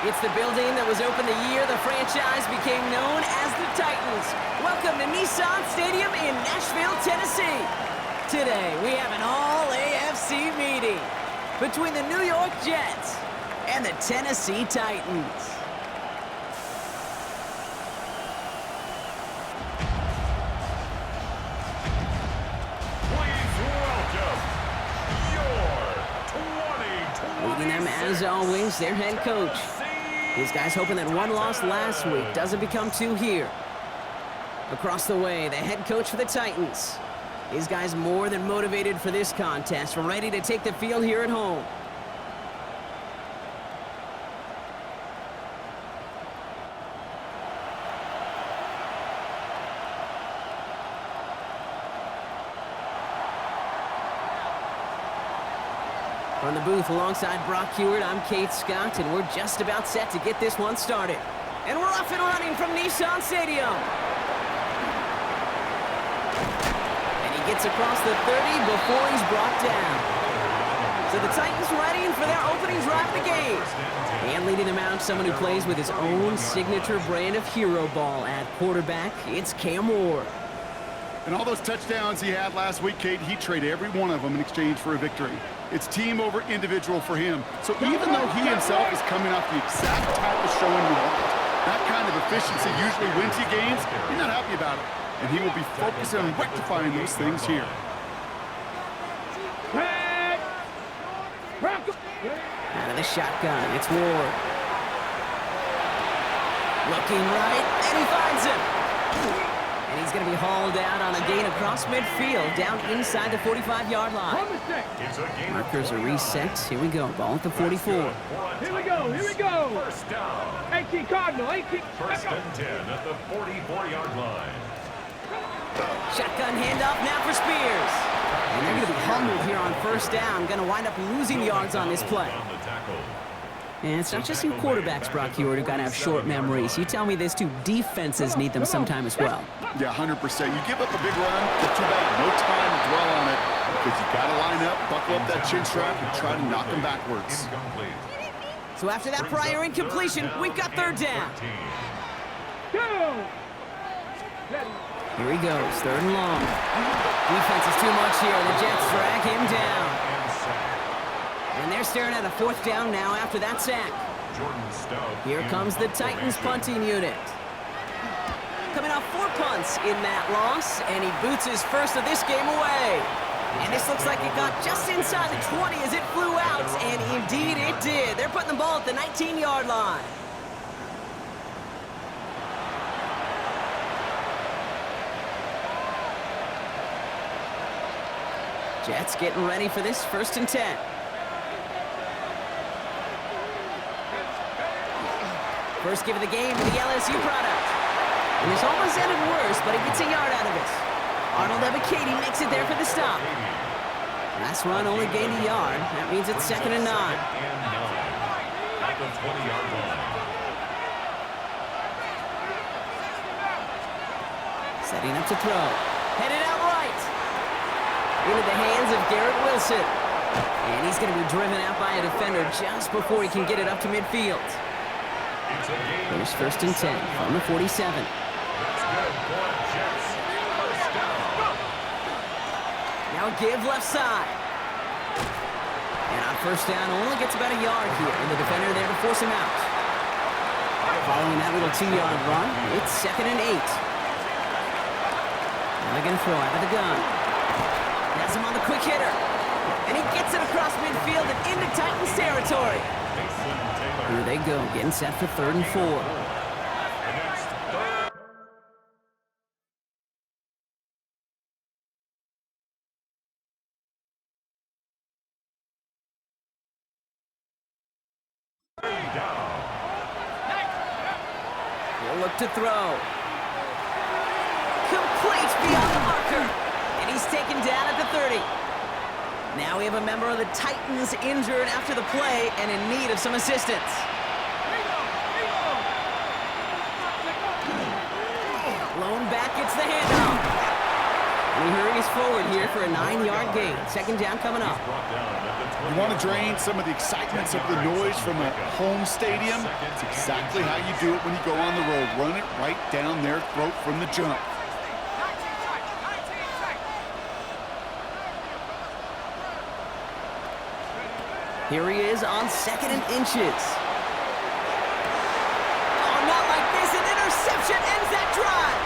It's the building that was opened the year the franchise became known as the Titans. Welcome to Nissan Stadium in Nashville, Tennessee. Today, we have an all-AFC meeting between the New York Jets and the Tennessee Titans. Please welcome your 2020 Leading them, as always, their head coach. These guys hoping that one loss last week doesn't become two here. Across the way, the head coach for the Titans. These guys more than motivated for this contest, ready to take the field here at home. From the booth alongside Brock Hewitt, I'm Kate Scott, and we're just about set to get this one started. And we're off and running from Nissan Stadium. And he gets across the 30 before he's brought down. So the Titans ready for their opening drive of the game. And leading them out, someone who plays with his own signature brand of hero ball at quarterback, it's Cam Moore. And all those touchdowns he had last week, Kate, he traded every one of them in exchange for a victory. It's team over individual for him. So even though he himself is coming off the exact type of showing you want, that kind of efficiency usually wins you games, he's not happy about it. And he will be focusing on rectifying those things here. Out of the shotgun, it's Ward. Looking right, and he finds him. And he's going to be hauled out on a gain across midfield, down inside the 45-yard line. Markers are reset. Here we go. Ball at the 44. Here we go. First down. 18 Cardinal, 18. First and 10 at the 44-yard line. Shotgun handoff now for Spears. And they're going to be humbled here on first down. Going to wind up losing yards on this play. On the tackle. And it's not just you quarterbacks, Brock Hewitt, who got to have short memories. You tell me this too, defenses need them sometime as well. Yeah, 100%. You give up a big run, that's too bad. No time to dwell on it because you got to line up, buckle up that chin strap, and try to knock them backwards. Incomplete. So after that prior incompletion, we've got third down. Go! Here he goes, third and long. Defense is too much here. The Jets drag him down. And they're staring at a fourth down now after that sack. Here comes the Titans punting unit. Coming off 4 punts in that loss, and he boots his first of this game away. And this looks like it got just inside the 20 as it flew out, and indeed it did. They're putting the ball at the 19-yard line. Jets getting ready for this first and 10. First give of the game to the LSU product. And this almost ended worse, but he gets a yard out of it. Arnold Ebiketie makes it there for the stop. Last run only gained a yard. That means it's second and 9. At the 20-yard line. Setting up to throw. Headed out right. Into the hands of Garrett Wilson. And he's going to be driven out by a defender just before he can get it up to midfield. Here's first and 10 from the 47. That's good for Jets. First down. Now give left side. And on first down, only gets about a yard here. And the defender there to force him out. Following that little 2-yard run, it's second and 8. Now they're going to throw out of the gun. Has him on the quick hitter. And he gets it across midfield and into Titans territory. Here they go, getting set for third and 4. He'll look to throw. Complete beyond the marker. And he's taken down at the 30. Now we have a member of the Titans injured after the play and in need of some assistance. Blown back, it's the handoff. And he hurries forward here for a 9-yard gain. Second down coming up. You want to drain some of the excitement, some of the noise from a home stadium? It's exactly how you do it when you go on the road. Run it right down their throat from the jump. Here he is on 2nd and inches. Oh, not like this. An interception ends that drive.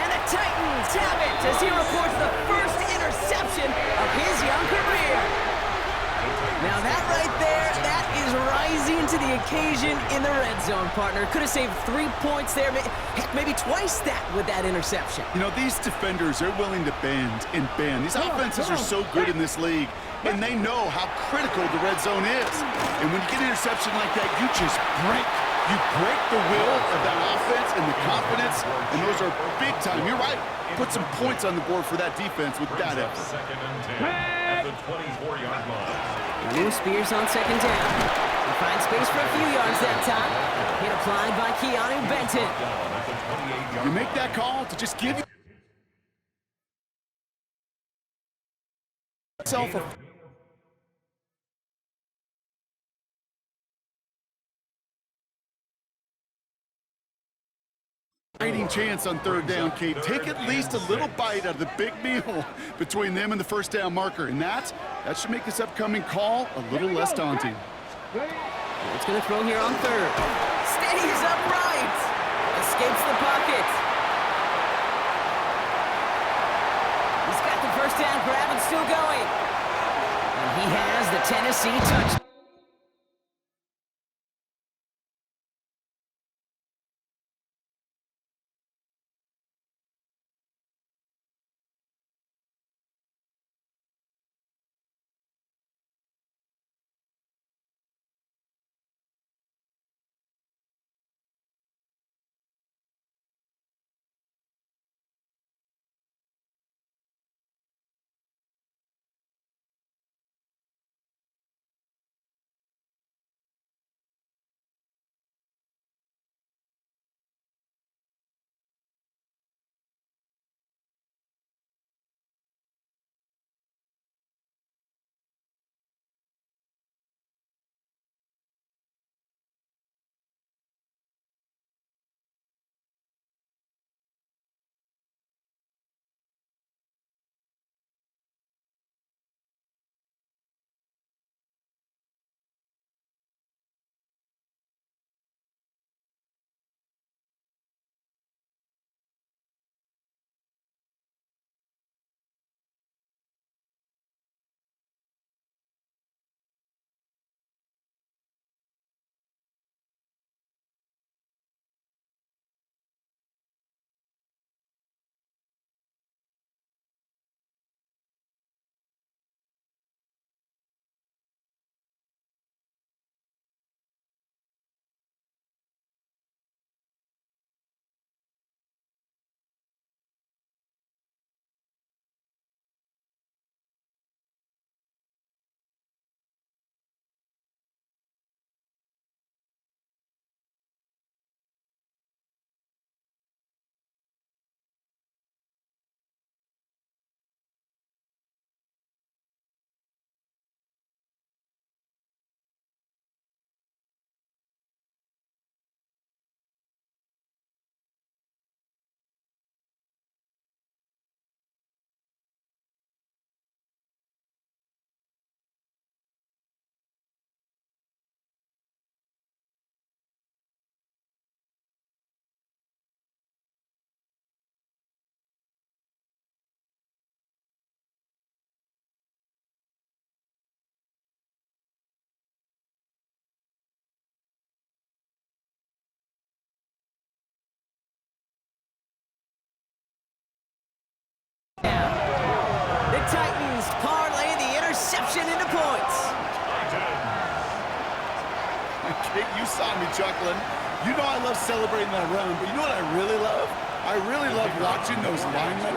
And the Titans have it as he reports the first interception of his young career. Now that right there, that is rising to the occasion in the red zone, partner. Could have saved 3 points there. Heck, maybe twice that with that interception. You know, these defenders are willing to bend and bend. These offenses are so good in this league, and they know how critical the red zone is. And when you get an interception like that, you just break. You break the will of that offense and the confidence, and those are big time. You're right. Put some points on the board for that defense with that effort. 2nd and 10 at the 24-yard line. Lou Spears on 2nd down. He finds space for a few yards that time. Hit applied by Keanu Benton. You make that call to just give yourself a fighting chance on 3rd down, Kate. Take at least a little bite out of the big meal between them and the 1st down marker, and that should make this upcoming call a little less daunting. It's going to throw here on 3rd. Stays upright. Escapes the pocket. He's got the 1st down grab and still going. And he has the Tennessee touchdown. The Titans parlay the interception into points. Kate, you saw me chuckling. You know I love celebrating that run, but you know what I really love? I really love watching those linemen.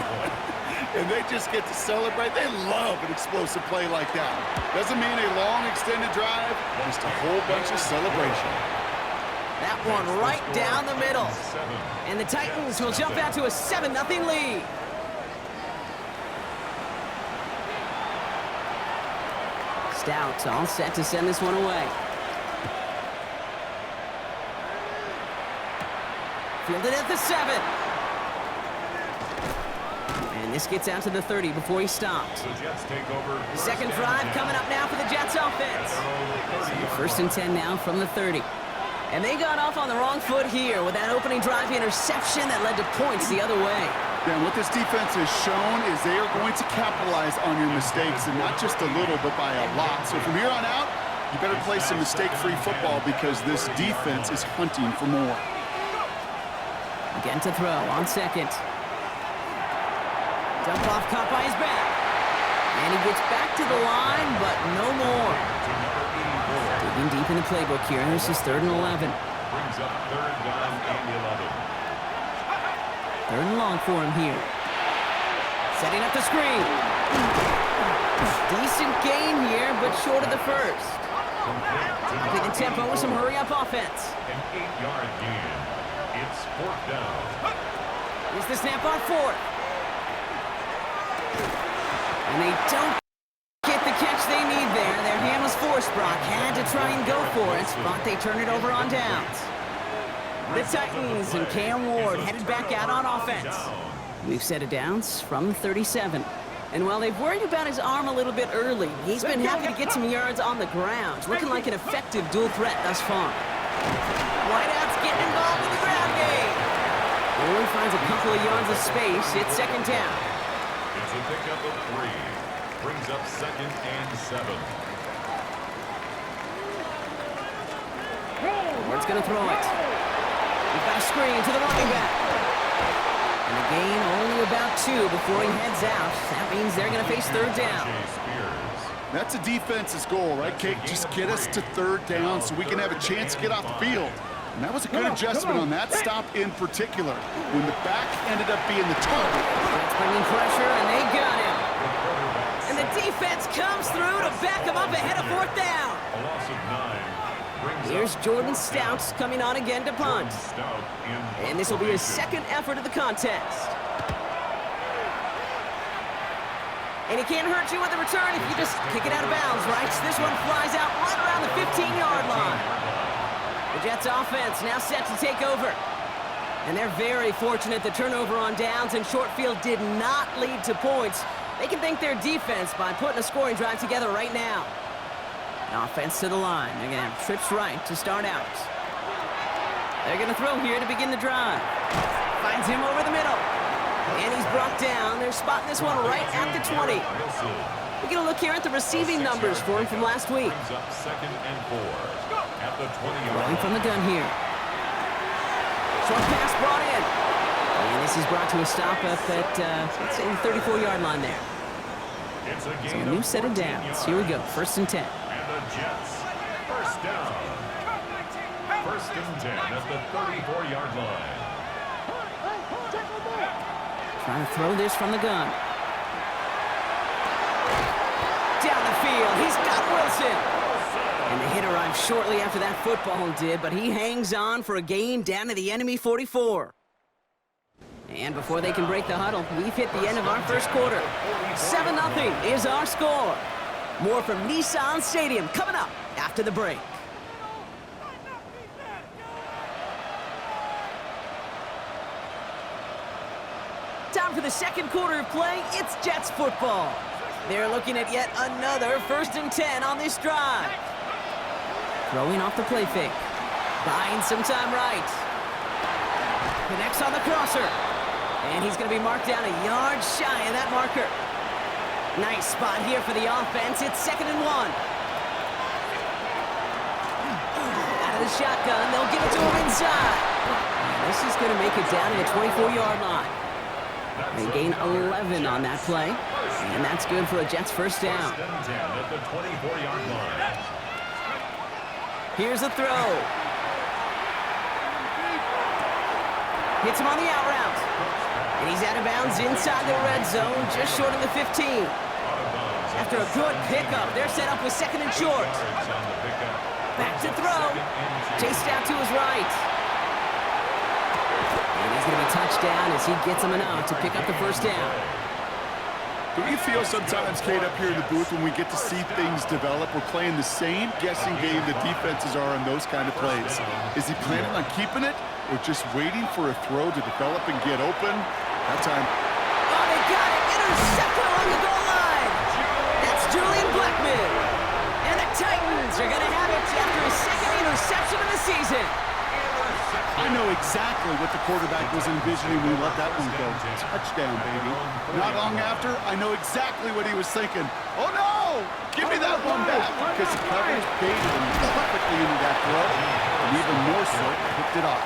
And they just get to celebrate. They love an explosive play like that. Doesn't mean a long extended drive, just a whole bunch of celebration. That one right down the middle. And the Titans will jump out to a 7-0 lead. Stout all set to send this one away. Fielded at the 7. And this gets out to the 30 before he stopped. The Jets take over. Second drive coming up now for the Jets offense. First and 10 now from the 30. And they got off on the wrong foot here with that opening drive interception that led to points the other way. Yeah, and what this defense has shown is they are going to capitalize on your mistakes, and not just a little, but by a lot. So from here on out, you better play some mistake-free football because this defense is hunting for more. Again to throw on second. Dump off caught by his back. And he gets back to the line, but no more. Digging deep in the playbook here. This is 3rd and 11. Brings up 3rd down and 11. 3rd and long for him here. Setting up the screen. Decent gain here, but short of the first. Upping the tempo with some hurry-up offense. An 8-yard gain. It's 4th down. Here's the snap on 4th. And they don't get the catch they need there. Their hand was forced. Brock had to try and go for it, but they turn it over on downs. The Titans and Cam Ward headed back out on offense. We've set it downs from 37. And while they've worried about his arm a little bit early, he's been happy to get some yards on the ground, looking like an effective dual threat thus far. Whiteout's getting involved in the ground game. Only finds a couple of yards of space. It's 2nd down. It's a pickup of 3. Brings up 2nd and 7. Ward's going to throw it. He's got a screen to the running back. And the gain only about 2 before he heads out. That means they're going to face 3rd down. That's a defense's goal, right, Kate? Just get us to 3rd down so we can have a chance to get off the field. And that was a good adjustment on that stop in particular, when the back ended up being the target. That's bringing pressure, and they got him. And the defense comes through to back him up ahead of 4th down. A loss of 9. Here's Jordan Stout coming on again to punt. And this will be his 2nd effort of the contest. And he can't hurt you with the return if you just kick it out of bounds, right? This one flies out right around the 15-yard line. The Jets offense now set to take over. And they're very fortunate the turnover on downs and short field did not lead to points. They can thank their defense by putting a scoring drive together right now. Offense to the line. They're going to have trips right to start out. They're going to throw here to begin the drive. Finds him over the middle. And he's brought down. They're spotting this one right at the 20. We're going to look here at the receiving numbers for him from last week. Brings up 2nd and 4. At the 20-yard Rolling from the gun here. Short pass brought in. And this is brought to a stop up at, let's say, the 34-yard line there. It's a So gain a new of set of 14 downs. Here we go. 1st and 10. And the Jets, 1st down. 1st and 10 at the 34-yard line. Trying to throw this from the gun. Down the field. He's got Wilson. And the hit arrived shortly after that football did, but he hangs on for a gain down to the enemy 44. And before they can break the huddle, we've hit the end of our first quarter. 7-0 is our score. More from Nissan Stadium coming up after the break. Time for the 2nd quarter of play. It's Jets football. They're looking at yet another 1st and 10 on this drive. Throwing off the play fake. Buying some time right. Connects on the crosser. And he's going to be marked down a yard shy of that marker. Nice spot here for the offense. It's 2nd and 1. Out of the shotgun, they'll give it to him inside. And this is going to make it down to the 24-yard line. They gain 11 on that play. And that's good for a Jets 1st down. 1st and 10 at the 24-yard line. Here's a throw. Hits him on the out route. And he's out of bounds inside the red zone, just short of the 15. After a good pickup, they're set up with 2nd and short. Back to throw. Chased out to his right. And he's going to be touched down as he gets him enough to pick up the 1st down. Do you feel sometimes, Kate, up here in the booth when we get to see things develop? We're playing the same guessing game the defenses are on those kind of plays. Is he planning on keeping it or just waiting for a throw to develop and get open? That time. Oh, they got it! Intercepted along the goal line! That's Julian Blackman! And the Titans are going to have it after his second interception of the season. I know exactly what the quarterback was envisioning when he let that one go. Touchdown, baby. Not long after, I know exactly what he was thinking. Oh, no! Give me that one back! Because the coverage baited him perfectly into that throw, and even more so, picked it off.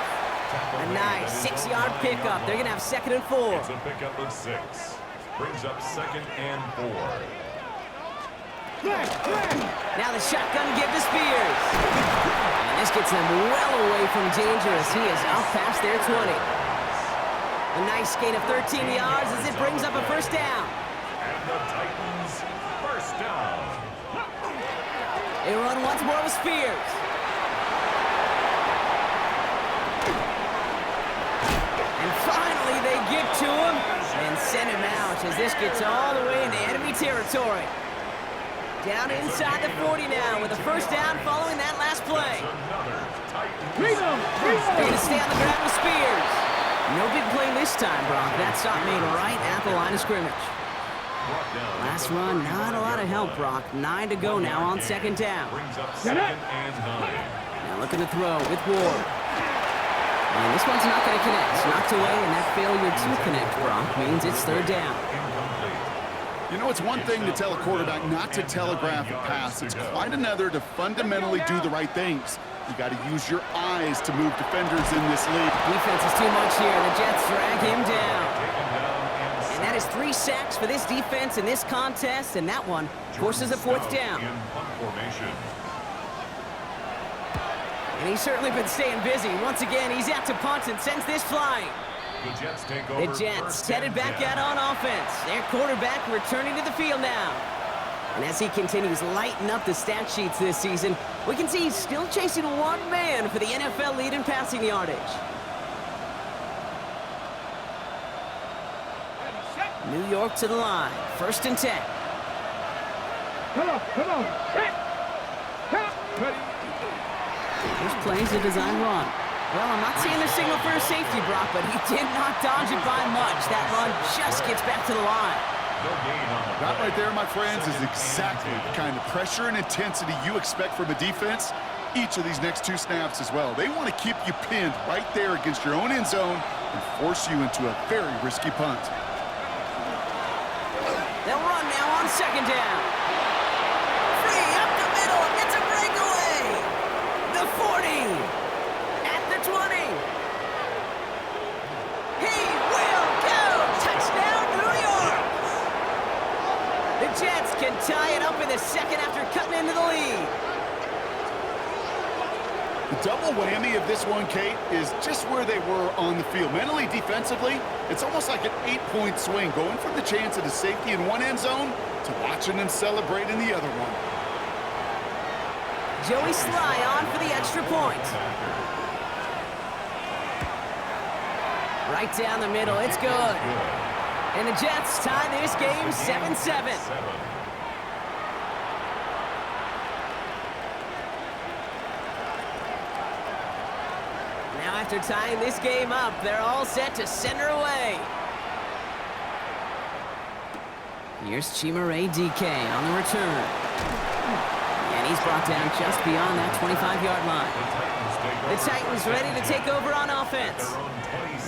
A nice 6-yard pickup. They're going to have 2nd and 4. It's a pickup of 6. Brings up 2nd and 4. Now the shotgun give to Spears. And this gets them well away from danger as he is out past their 20. A nice gain of 13 yards as it brings up a 1st down. And the Titans, 1st down. They run once more with Spears. And finally they get to him and send him out as this gets all the way into enemy territory. Down inside the 40 now with a 1st down following that last play. They're going to stay on the ground with Spears. No big play this time, Brock. That stop made right at the line of scrimmage. Last run, not a lot of help, Brock. 9 to go now on 2nd down. Now looking to throw with Ward. And this one's not going to connect. Knocked away, and that failure to connect, Brock, means it's 3rd down. You know, it's one thing to tell a quarterback not to telegraph a pass. It's quite another to fundamentally do the right things. You got to use your eyes to move defenders in this league. Defense is too much here. The Jets drag him down. And that is 3 sacks for this defense in this contest, and that one forces a 4th down. And he's certainly been staying busy. Once again, he's out to punt and sends this flying. The Jets headed back out on offense. Their quarterback returning to the field now. And as he continues lighting up the stat sheets this season, we can see he's still chasing one man for the NFL lead in passing yardage. New York to the line. 1st and 10. Come on. Ready. This play's a design run. Well, I'm not seeing the signal for a safety, Brock, but he did not dodge it by much. That run just gets back to the line. That right there, my friends, is exactly the kind of pressure and intensity you expect from a defense each of these next 2 snaps as well. They want to keep you pinned right there against your own end zone and force you into a very risky punt. They'll run now on 2nd down. Free up the middle. It's a breakaway. The 40. At the 20. He will go. Touchdown, New York. The Jets can tie it up in the 2nd after cutting into the lead. The double whammy of this one, Kate, is just where they were on the field. Mentally, defensively, it's almost like an 8-point swing, going from the chance at a safety in one end zone to watching them celebrate in the other one. Joey Sly on for the extra point. Right down the middle, it's good. And the Jets tie this game 7-7. Now after tying this game up, they're all set to send her away. Here's Chimere DK on the return. And he's brought down just beyond that 25-yard line. The Titans ready to take over on offense.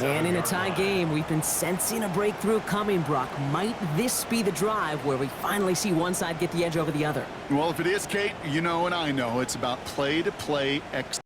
And in a tie game, we've been sensing a breakthrough coming, Brock. Might this be the drive where we finally see one side get the edge over the other? Well, if it is, Kate, you know and I know it's about play-to-play execution.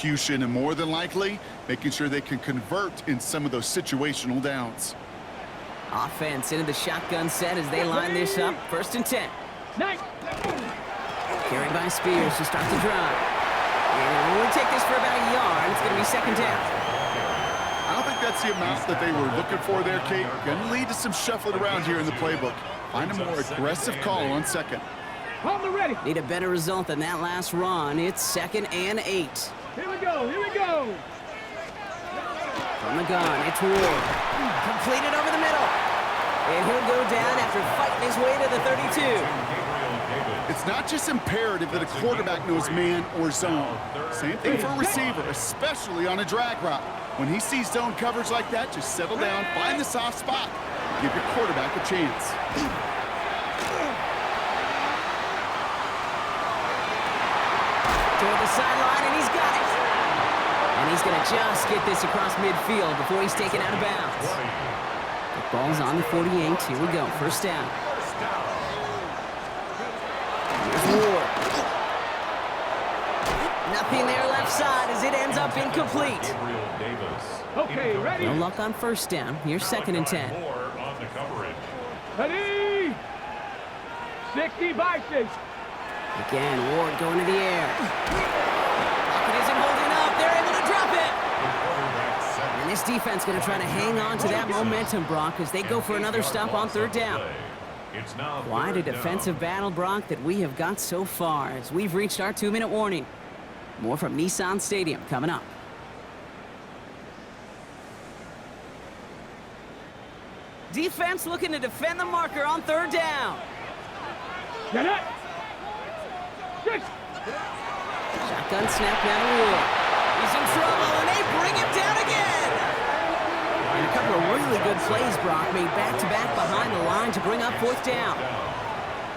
execution and more than likely making sure they can convert in some of those situational downs. Offense into the shotgun set as they line this up. 1st and 10. Nice. Carried by Spears to start the drive. And we'll take this for about a yard. It's going to be 2nd down. I don't think that's the amount that they were looking for there, Kate. Going to lead to some shuffling around here in the playbook. Find a more aggressive call on 2nd. Hold the ready. Need a better result than that last run. It's 2nd and 8. Here we go. Here we go. From the gun, it's Ward. Completed over the middle. And he'll go down after fighting his way to the 32. It's not just imperative that a quarterback knows man or zone. Same thing for a receiver, especially on a drag route. When he sees zone coverage like that, just settle down, find the soft spot, give your quarterback a chance. Toward the sideline, and he's got it. And he's going to just get this across midfield before he's taken out of bounds. The ball's on the 48. Here we go. 1st down. Here's Ward. Nothing there left side as it ends up incomplete. Okay, ready. No luck on 1st down. Here's 2nd and 10. Ready. 60 by 6. Again, Ward going to the air. Pocket isn't holding up. They're able to drop it. And this defense going to try to hang on to that momentum, Brock, as they go for another stop on 3rd down. Quite a defensive battle, Brock, that we have got so far as we've reached our 2-minute warning. More from Nissan Stadium coming up. Defense looking to defend the marker on 3rd down. Get it. 6. Shotgun snap now to Ward. He's in trouble, and they bring him down again. And a couple of really good plays, Brock, made back-to-back behind the line to bring up 4th down.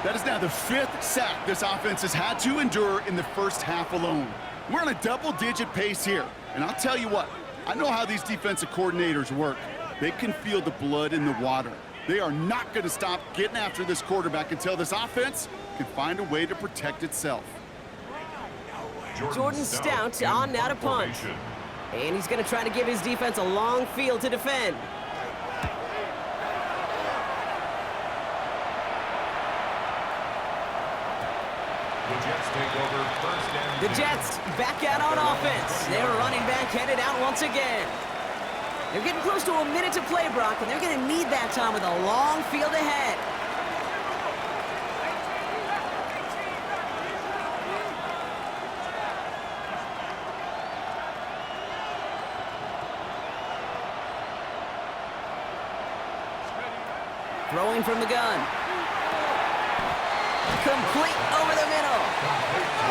That is now the 5th sack this offense has had to endure in the first half alone. We're on a double-digit pace here. And I'll tell you what, I know how these defensive coordinators work. They can feel the blood in the water. They are not going to stop getting after this quarterback until this offense can find a way to protect itself. Jordan Stout on now to punt. And he's going to try to give his defense a long field to defend. The Jets back out on offense. Their running back headed out once again. They're getting close to a minute to play, Brock, and they're going to need that time with a long field ahead. Throwing from the gun. Complete over the middle.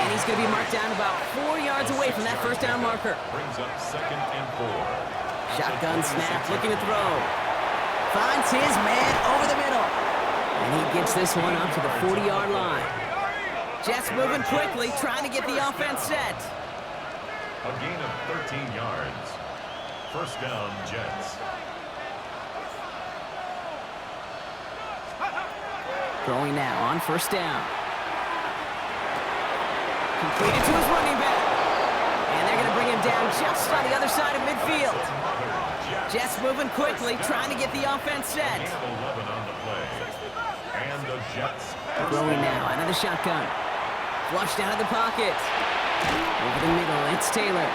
And he's going to be marked down about 4 yards away from that 1st down marker. Brings up 2nd and 4. Shotgun snap, looking to throw. Finds his man over the middle. And he gets this one up to the 40-yard line. Jets moving quickly, trying to get the offense set. A gain of 13 yards. 1st down, Jets. Throwing now on 1st down. Completed to his running back. And they're going to bring him down just on the other side of midfield. Jets moving quickly, trying to get the offense set. 11 on the play. And the Jets. Throwing now out of the shotgun. Flushed out of the pocket. Over the middle, it's Taylor.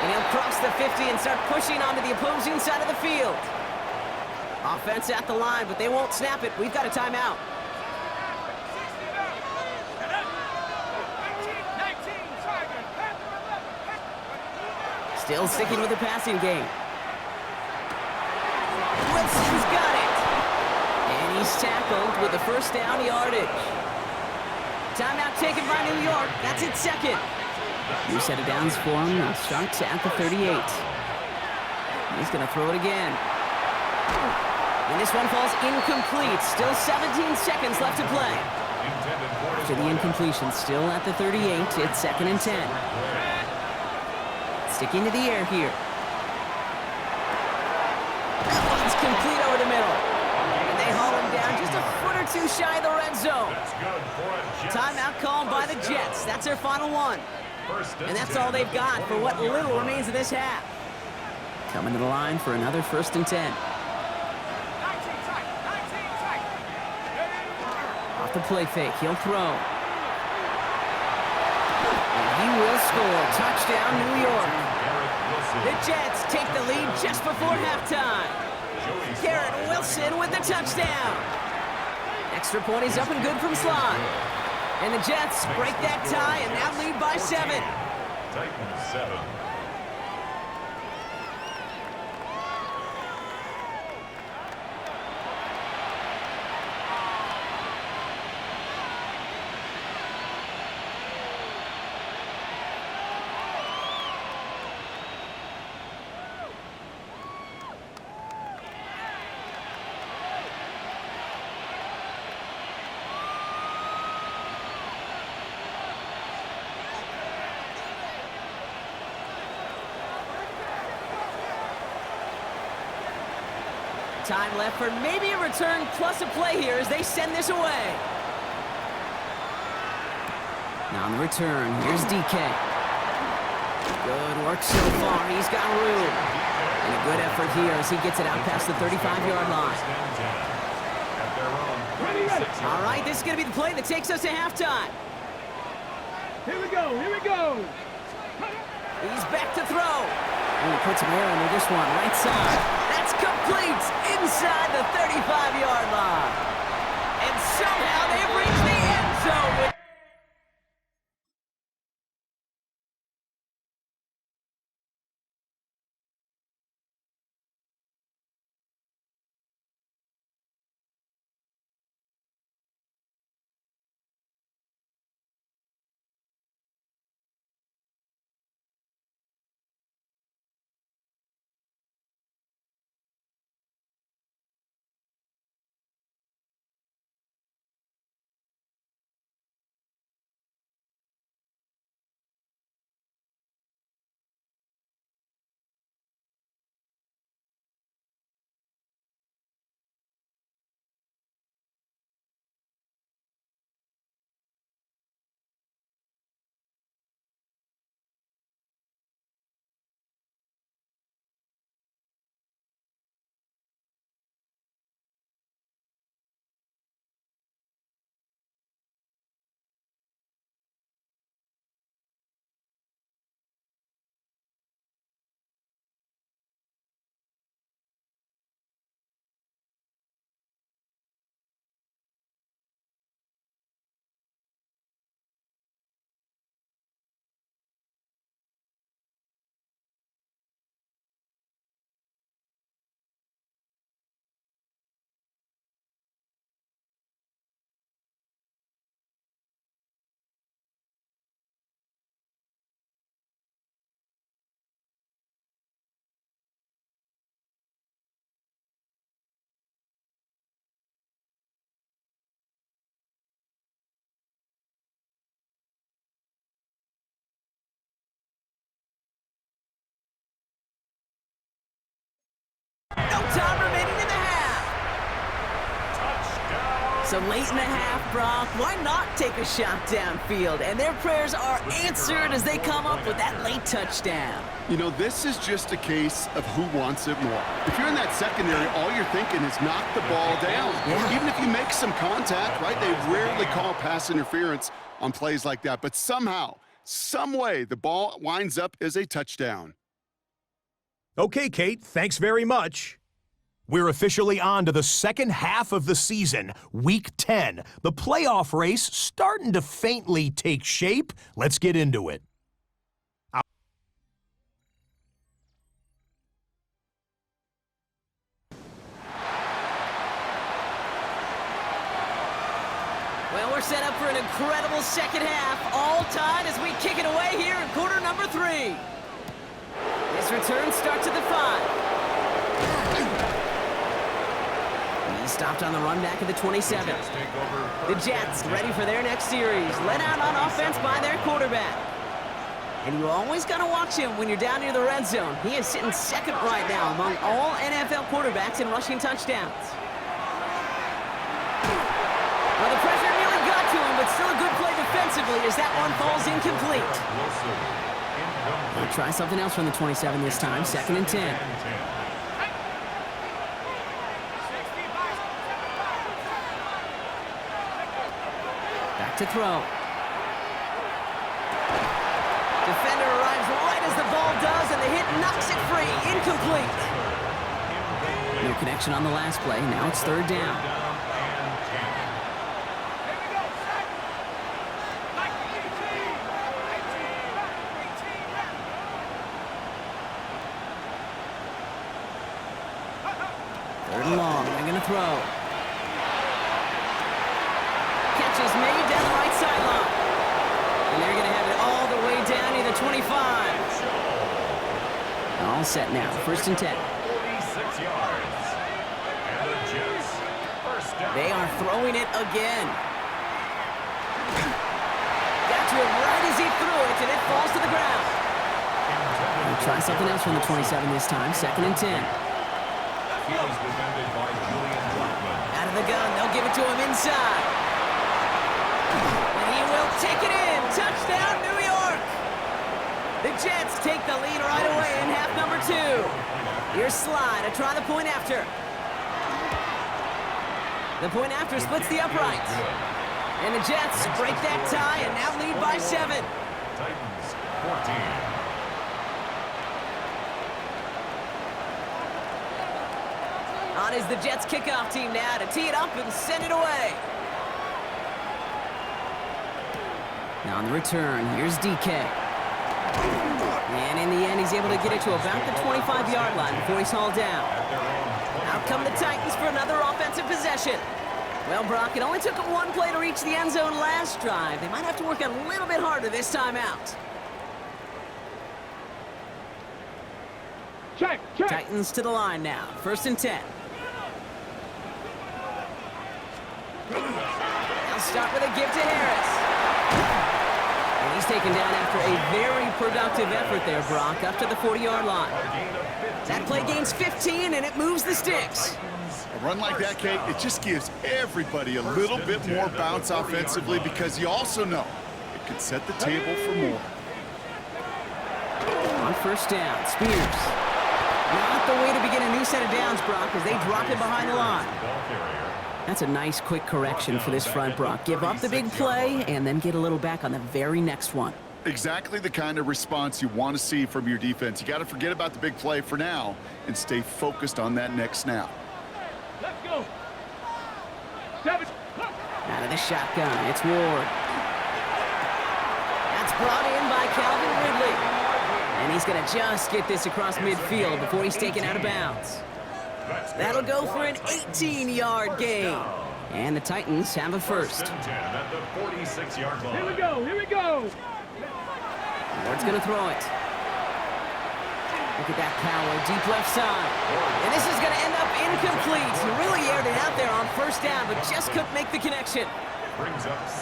And he'll cross the 50 and start pushing onto the opposing side of the field. Offense at the line, but they won't snap it. We've got a timeout. Still sticking with the passing game. Wilson's got it. And he's tackled with the 1st down yardage. Timeout taken by New York. That's its 2nd. New set of downs for him. Now starts at the 38. He's going to throw it again. And this one falls incomplete. Still 17 seconds left to play. After the incompletion, still at the 38. It's 2nd and 10. Sticking to the air here. That one's complete over the middle. And they haul him down just a foot or two shy of the red zone. Timeout called by the Jets. That's their final one. And that's all they've got for what little remains of this half. Coming to the line for another 1st and 10. Off the play fake, he'll throw. And he will score. Touchdown, New York. The Jets take the lead just before halftime. Garrett Wilson with the touchdown. Extra point is up and good from slot. And the Jets break that tie and now lead by 7. Titans 7. Time left for maybe a return plus a play here as they send this away. Now on the return, here's DK. Good work so far. He's got room. And a good effort here as he gets it out past the 35-yard line. All right, this is going to be the play that takes us to halftime. Here we go, here we go. He's back to throw. And he puts him air under this one, right side. That's complete inside the 35-yard line. And somehow they've reached the end zone. No time remaining in the half. So late in the half, Brock, why not take a shot downfield? And their prayers are answered as they come up with that late touchdown. You know, this is just a case of who wants it more. If you're in that secondary, all you're thinking is knock the ball down. Yeah. Even if you make some contact, right, they rarely call pass interference on plays like that. But somehow, some way, the ball winds up as a touchdown. Okay, Kate, thanks very much. We're officially on to the second half of the season, Week 10. The playoff race starting to faintly take shape. Let's get into it. Well, we're set up for an incredible second half, all tied as we kick it away here in quarter number 3. This return starts at the 5. He's stopped on the run back at the 27. The Jets ready for their next series, led out on offense by their quarterback. And you always got to watch him when you're down near the red zone. He is sitting second right now among all NFL quarterbacks in rushing touchdowns. Well, the pressure nearly got to him, but still a good play defensively as that one falls incomplete. They'll try something else from the 27 this time, 2nd and 10. Back to throw. Defender arrives right as the ball does, and the hit knocks it free. Incomplete. No connection on the last play. Now it's 3rd down. Third and long. They're going to throw. Catch is made down the right sideline. And they're going to have it all the way down near the 25. All set now. 1st and 10. 46 yards. And the Jets, first down. They are throwing it again. Got to it right as he threw it, and it falls to the ground. We'll try something else from the 27 this time. 2nd and 10. He was defended by Julian Blackman. Out of the gun, they'll give it to him inside. And he will take it in. Touchdown, New York. The Jets take the lead right away in half number 2. Here's Slide to try the point after. The point after splits the uprights. And the Jets break that tie and now lead by 7. Titans, 14. On is the Jets kickoff team now to tee it up and send it away. Now on the return, here's DK. And in the end, he's able to get it to about the 25-yard line before he's hauled down. Out come the Titans for another offensive possession. Well, Brock, it only took them one play to reach the end zone last drive. They might have to work a little bit harder this time out. Check. Titans to the line now. 1st and 10. They'll start with a give to Harris. And he's taken down after a very productive effort there, Brock, up to the 40-yard line. That play gains 15, and it moves the sticks. A run like that, Kate, it just gives everybody a little bit more bounce offensively because you also know it could set the table for more. On 1st down, Spears. Not the way to begin a new set of downs, Brock, as they drop it behind the line. That's a nice, quick correction for this front, Brock. Give up the big play and then get a little back on the very next one. Exactly the kind of response you want to see from your defense. You got to forget about the big play for now and stay focused on that next snap. Let's go. 7. Out of the shotgun, it's Ward. That's brought in by Calvin Ridley. And he's going to just get this across midfield before he's taken out of bounds. That'll go for an 18-yard gain. And the Titans have a first. 10 at the 46-yard line. Here we go. Ward's going to throw it. Look at that power, deep left side. And this is going to end up incomplete. He really aired it out there on 1st down, but just couldn't make the connection.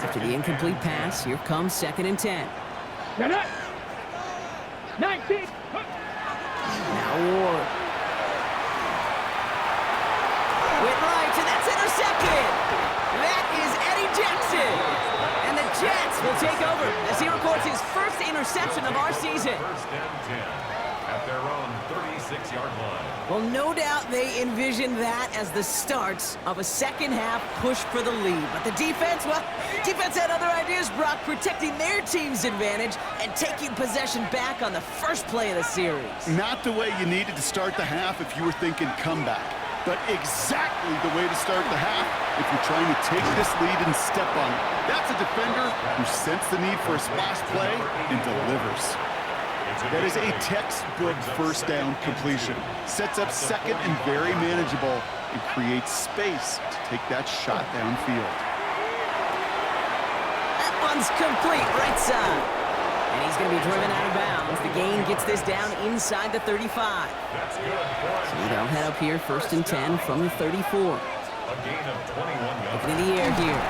After the incomplete pass, here comes 2nd and 10. 19. Now Ward. Went right, and that's intercepted. That is Eddie Jackson. And the Jets will take over as he records his first interception of our season. 1st and 10 at their own 36-yard line. Well, no doubt they envisioned that as the start of a second-half push for the lead. But the defense, well, defense had other ideas, Brock, protecting their team's advantage and taking possession back on the first play of the series. Not the way you needed to start the half if you were thinking comeback, but exactly the way to start the half if you're trying to take this lead and step on it. That's a defender who sensed the need for a splash play and delivers. That is a textbook 1st down completion. Sets up 2nd and very manageable and creates space to take that shot downfield. That one's complete, right side. And he's going to be driven out of bounds. The gain gets this down inside the 35. So they'll head up here 1st and 10 from the 34. A gain of 21 yards. Looking in the air here.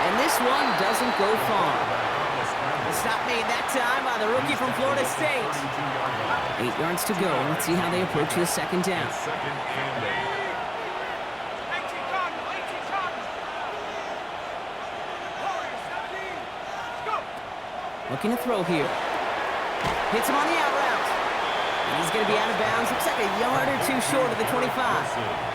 And this one doesn't go far. Stop made that time by the rookie from Florida State. 8 yards to go. Let's see how they approach the 2nd down. 2nd and 8. Looking to throw here. Hits him on the out route. And he's going to be out of bounds. Looks like a yard or two short of the 25.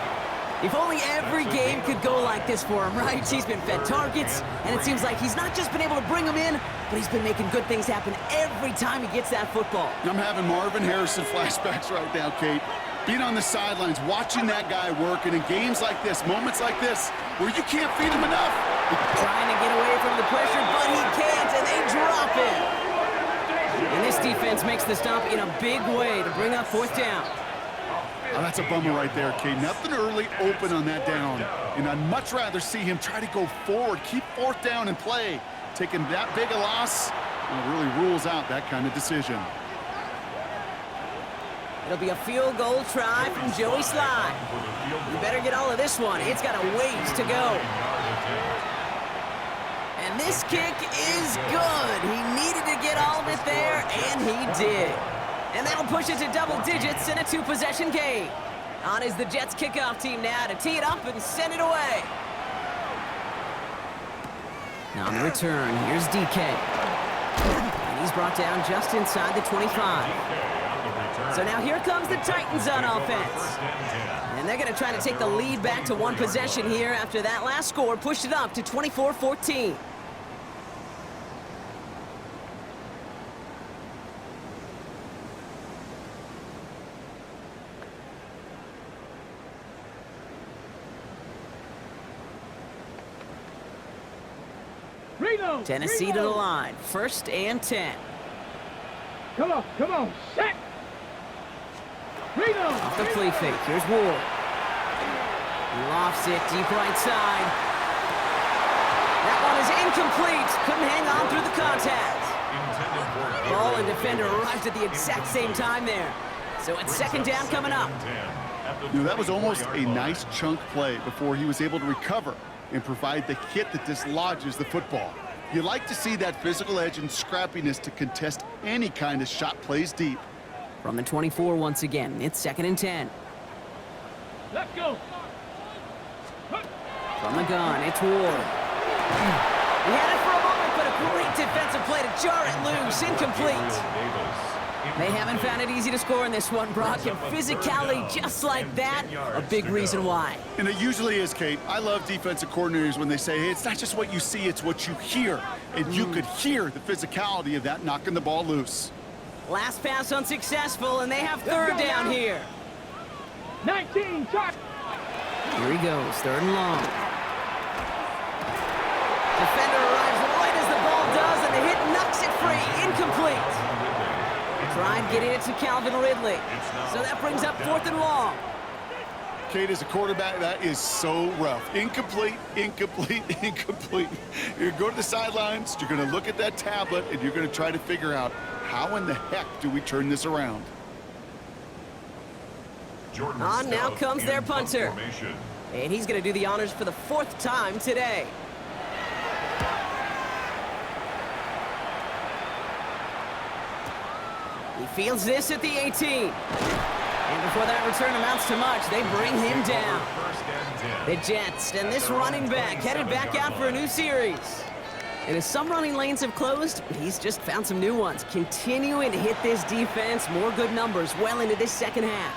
If only every game could go like this for him, right? He's been fed targets, and it seems like he's not just been able to bring them in, but he's been making good things happen every time he gets that football. I'm having Marvin Harrison flashbacks right now, Kate. Being on the sidelines, watching that guy work, and in games like this, moments like this, where you can't feed him enough. Trying to get away from the pressure, but he can't, and they drop it. And this defense makes the stop in a big way to bring up fourth down. Oh, that's a bummer right there, Kate. Nothing early open on that down. And I'd much rather see him try to go forward, keep fourth down and play. Taking that big a loss really rules out that kind of decision. It'll be a field goal try from Joey Sly. You better get all of this one. It's got a ways to go. And this kick is good. He needed to get all of it there, and he did. And that'll push it to double digits in a two-possession game. On is the Jets kickoff team now to tee it up and send it away. Now on the return, here's DK. And he's brought down just inside the 25. So now here comes the Titans on offense. And they're going to try to take the lead back to one possession here after that last score pushed it up to 24-14. Tennessee to the line. 1st and 10. Come on, set. Off the flea fake. Here's Ward. He lofts it deep right side. That one is incomplete. Couldn't hang on through the contact. Ball and defender arrived at the exact same time there. So it's 2nd down coming up. You know, that was almost a nice chunk play before he was able to recover and provide the hit that dislodges the football. You like to see that physical edge and scrappiness to contest any kind of shot plays deep. From the 24 once again, it's 2nd and 10. Let's go. From the gun, it's Ward. He had it for a moment, but a great defensive play to jar it loose. Incomplete. They haven't found it easy to score in this one, Brock, and physicality just like that, a big reason why. And it usually is, Kate. I love defensive coordinators when they say, hey, it's not just what you see, it's what you hear. And you could hear the physicality of that knocking the ball loose. Last pass unsuccessful, and they have 3rd down here. 19, touch. Here he goes, 3rd and long. Defender arrives right as the ball does, and the hit knocks it free. Incomplete. Tried getting it to Calvin Ridley. So that brings up 4th and long. Kate, as a quarterback, that is so rough. Incomplete, incomplete, incomplete. You're going to go to the sidelines, you're going to look at that tablet, and you're going to try to figure out how in the heck do we turn this around? On now comes their punter. And he's going to do the honors for the 4th time today. He fields this at the 18. And before that return amounts to much, they bring him down. The Jets and this running back headed back out for a new series. And as some running lanes have closed, he's just found some new ones. Continuing to hit this defense, more good numbers well into this 2nd half.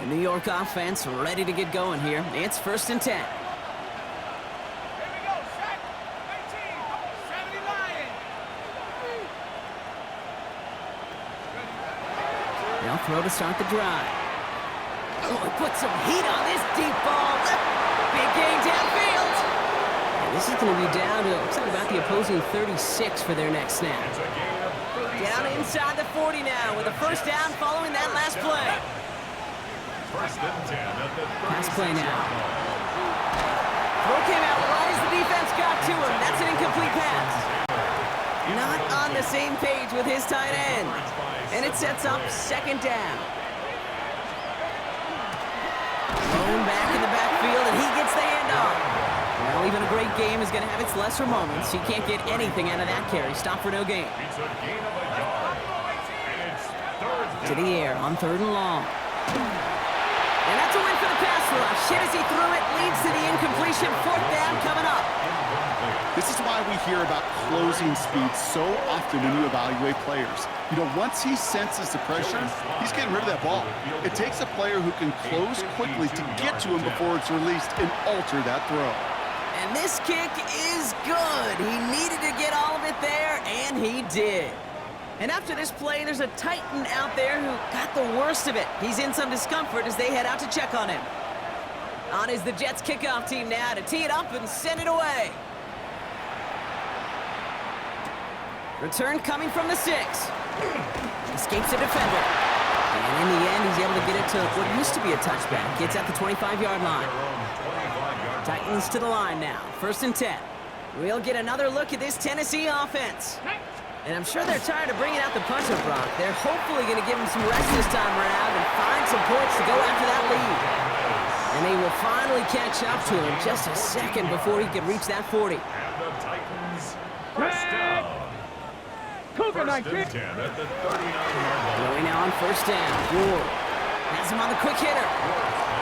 The New York offense ready to get going here. It's 1st and 10. They'll throw to start the drive. Oh, he put some heat on this deep ball. Big gain downfield. And this is going to be down to, looks like about the opposing 36 for their next snap. Down inside the 40 now with a 1st down following that last play. 1st and 10 at the 36. Pass play now. Throw came out right as the defense got to him. That's an incomplete pass. Not on the same page with his tight end. And it sets up 2nd down. Thrown back in the backfield, and he gets the handoff. Well, even a great game is going to have its lesser moments. He can't get anything out of that carry. Stop for no gain. It's a gain of a yard. And it's 3rd down. To the air on 3rd and long. And that's a win for the pass rush. Hit as he threw it, leads to the incompletion. 4th down coming up. This is why we hear about closing speed so often when you evaluate players. You know, once he senses the pressure, he's getting rid of that ball. It takes a player who can close quickly to get to him before it's released and alter that throw. And this kick is good. He needed to get all of it there, and he did. And after this play, there's a Titan out there who got the worst of it. He's in some discomfort as they head out to check on him. On is the Jets kickoff team now to tee it up and send it away. Return coming from the 6. Escapes a defender. And in the end, he's able to get it to what used to be a touchback. Gets at the 25-yard line. Titans to the line now. 1st and 10. We'll get another look at this Tennessee offense. And I'm sure they're tired of bringing out the puncher, Brock. They're hopefully going to give him some rest this time around and find some points to go after that lead. And they will finally catch up to him just a second before he can reach that 40. And the Titans, 1st down. Cougar 1st and 10 at the 39-yard line. Going now on 1st down. Ward has him on the quick hitter.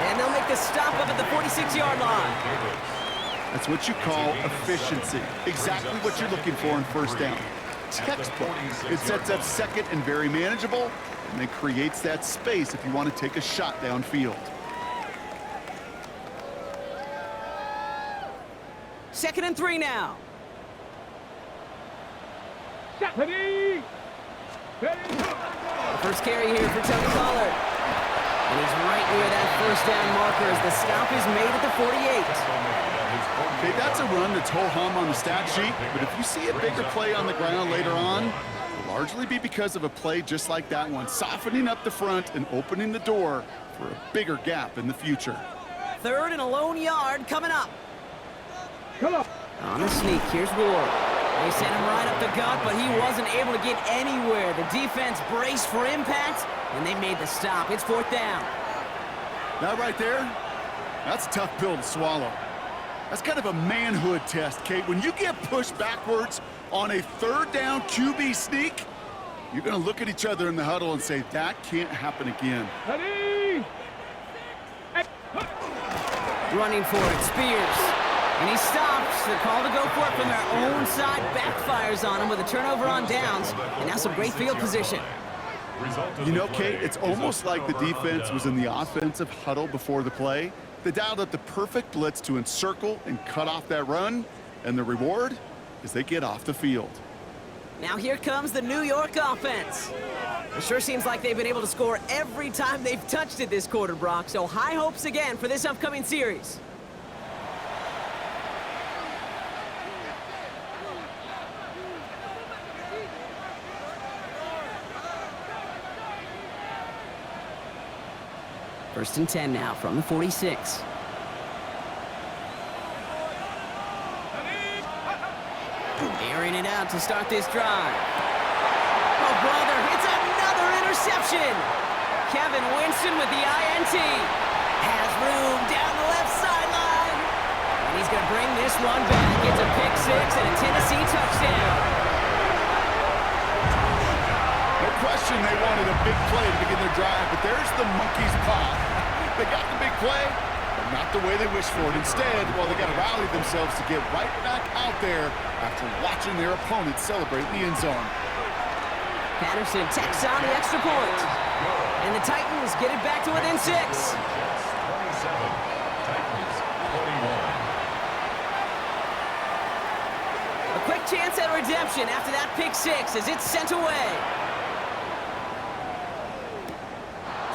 And they'll make the stop up at the 46-yard line. That's what you call efficiency. Exactly what you're looking for in 1st down. Textbook. It sets up 2nd and very manageable, and then creates that space if you want to take a shot downfield. 2nd and 3 now. Ready. The first carry here for Tony Pollard. And he's right near that 1st down marker as the stop is made at the 48. Okay, that's a run that's ho-hum on the stat sheet, but if you see a bigger play on the ground later on, it'll largely be because of a play just like that one, softening up the front and opening the door for a bigger gap in the future. 3rd and a lone yard coming up. Come on. On the sneak, here's Ward. They sent him right up the gut, but he wasn't able to get anywhere. The defense braced for impact, and they made the stop. It's 4th down. That right there, that's a tough pill to swallow. That's kind of a manhood test, Kate. When you get pushed backwards on a 3rd down QB sneak, you're going to look at each other in the huddle and say, that can't happen again. Ready. Running for it, Spears. And he stops. The call to go for it from their own side backfires on him with a turnover on downs. And now some great field position. You know, Kate, it's almost like the defense was in the offensive huddle before the play. They dialed up the perfect blitz to encircle and cut off that run. And the reward is they get off the field. Now here comes the New York offense. It sure seems like they've been able to score every time they've touched it this quarter, Brock. So high hopes again for this upcoming series. First and 10 now from the 46. Airing it out to start this drive. Oh, brother, it's another interception. Kevin Winston with the INT. Has room down the left sideline. And he's going to bring this one back. It's a pick 6 and a Tennessee touchdown. No question they wanted a big play to begin their drive, but there's the monkey's paw. They got the big play, but not the way they wished for it. Instead, well, they got to rally themselves to get right back out there after watching their opponent celebrate in the end zone. Patterson tacks on the extra point. And the Titans get it back to within 6. 27, Titans 41. A quick chance at redemption after that pick 6 as it's sent away.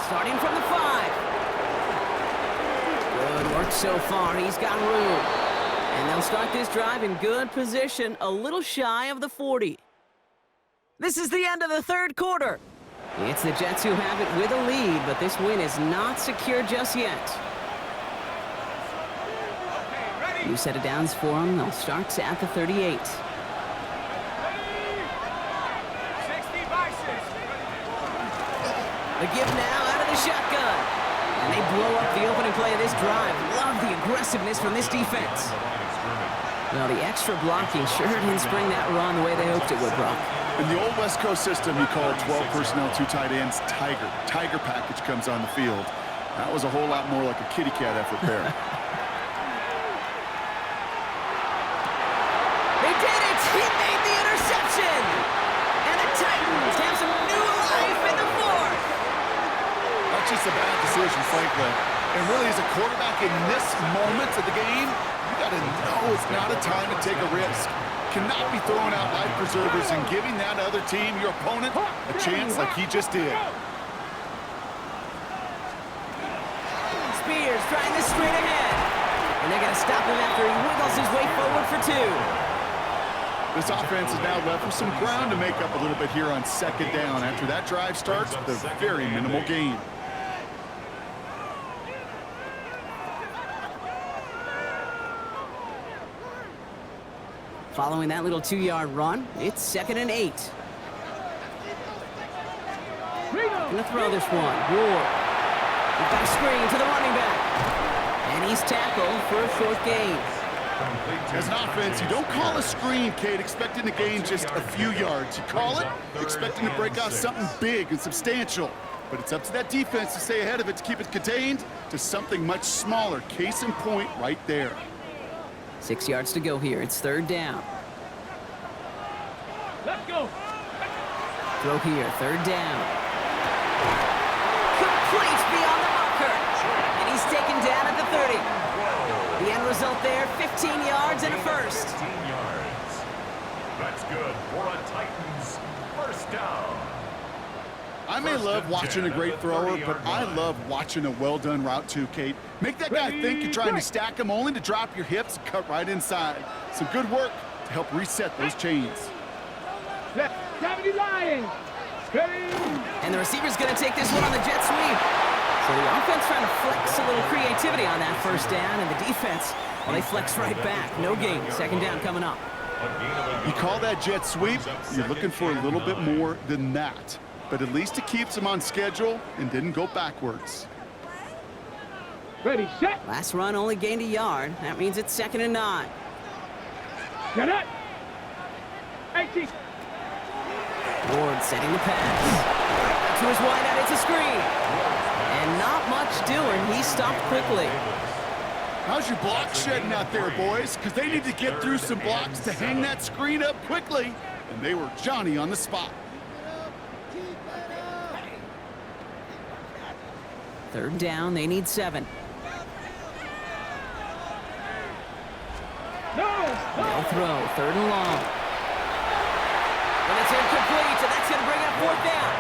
Starting from the 5. Good work so far. He's got room. And they'll start this drive in good position, a little shy of the 40. This is the end of the 3rd quarter. It's the Jets who have it with a lead, but this win is not secure just yet. New set of downs for them. They'll start at the 38. The give now out of the shotgun. And they blow up the opening play of this drive. Love the aggressiveness from this defense. Well, the extra blocking sure didn't spring that run the way they hoped it would, Brock. In the old West Coast system, you call 12 personnel, 2 tight ends, Tiger. Tiger package comes on the field. That was a whole lot more like a kitty cat effort there. They did it! He made the interception! And the Titans have some new life in the fourth! That's just a bad decision, frankly. And really, as a quarterback in this moment of the game, you got to know it's not a time to take a risk. Cannot be throwing out life preservers and giving that other team, your opponent, a chance like he just did. Spears trying this straight ahead. And they're going to stop him after he wiggles his way forward for two. This offense is now left with some ground to make up a little bit here on second down. After that drive starts with a very minimal gain. Following that little 2-yard run, it's 2nd and 8. Gonna throw this one. Ward. He's got a screen to the running back. And he's tackled for a short gain. As an offense, you don't call a screen, Kate, expecting to gain just a few yards. You call it expecting to break off something big and substantial. But it's up to that defense to stay ahead of it, to keep it contained to something much smaller. Case in point right there. 6 yards to go here. It's 3rd down. Let's go. Throw here. 3rd down. Complete beyond the marker. And he's taken down at the 30. The end result there, 15 yards and a first. 15 yards. That's good for a Titans first down. I may love watching a great thrower, but I love watching a well-done route too, Kate. Make that guy think you're trying to stack him only to drop your hips and cut right inside. Some good work to help reset those chains. Left. Gravity lying. Ready. And the receiver's going to take this one on the jet sweep. So the offense trying to flex a little creativity on that first down, and the defense, well, they flex right back. No gain. 2nd down coming up. You call that jet sweep, you're looking for a little bit more than that. But at least it keeps him on schedule and didn't go backwards. Ready, set. Last run only gained a yard. That means it's 2nd and 9. Get it. 18. Ward setting the pass. To his wideout, it's a screen. And not much doing. He stopped quickly. How's your block shedding out there, boys? Because they need to get through some blocks to hang that screen up quickly. And they were Johnny on the spot. 3rd down, they need 7. No. They'll throw, 3rd and long. And it's incomplete, so that's going to bring up 4th down.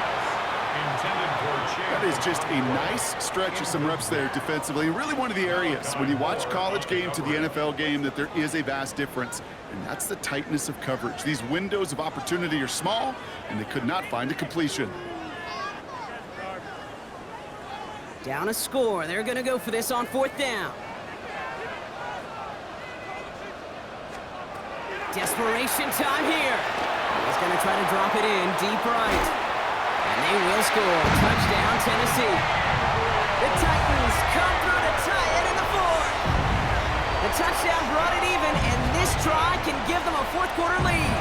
Intended for That is just a nice stretch of some reps there defensively. Really one of the areas, when you watch college game to the NFL game, that there is a vast difference. And that's the tightness of coverage. These windows of opportunity are small, and they could not find a completion. Down a score. They're going to go for this on 4th down. Desperation time here. He's going to try to drop it in deep right. And they will score. Touchdown, Tennessee. The Titans come through to tie it in the 4th. The touchdown brought it even, and this try can give them a 4th quarter lead.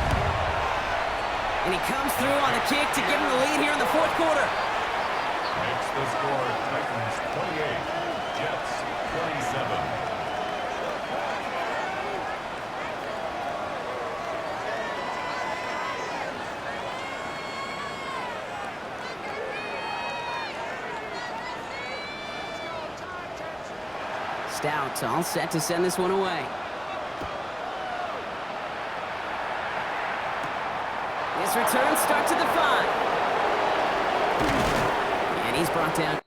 And he comes through on a kick to give them the lead here in the 4th quarter. Makes the score Titans 28, Jets 27. Stout all set to send this one away. His return starts at the 5. And he's brought down.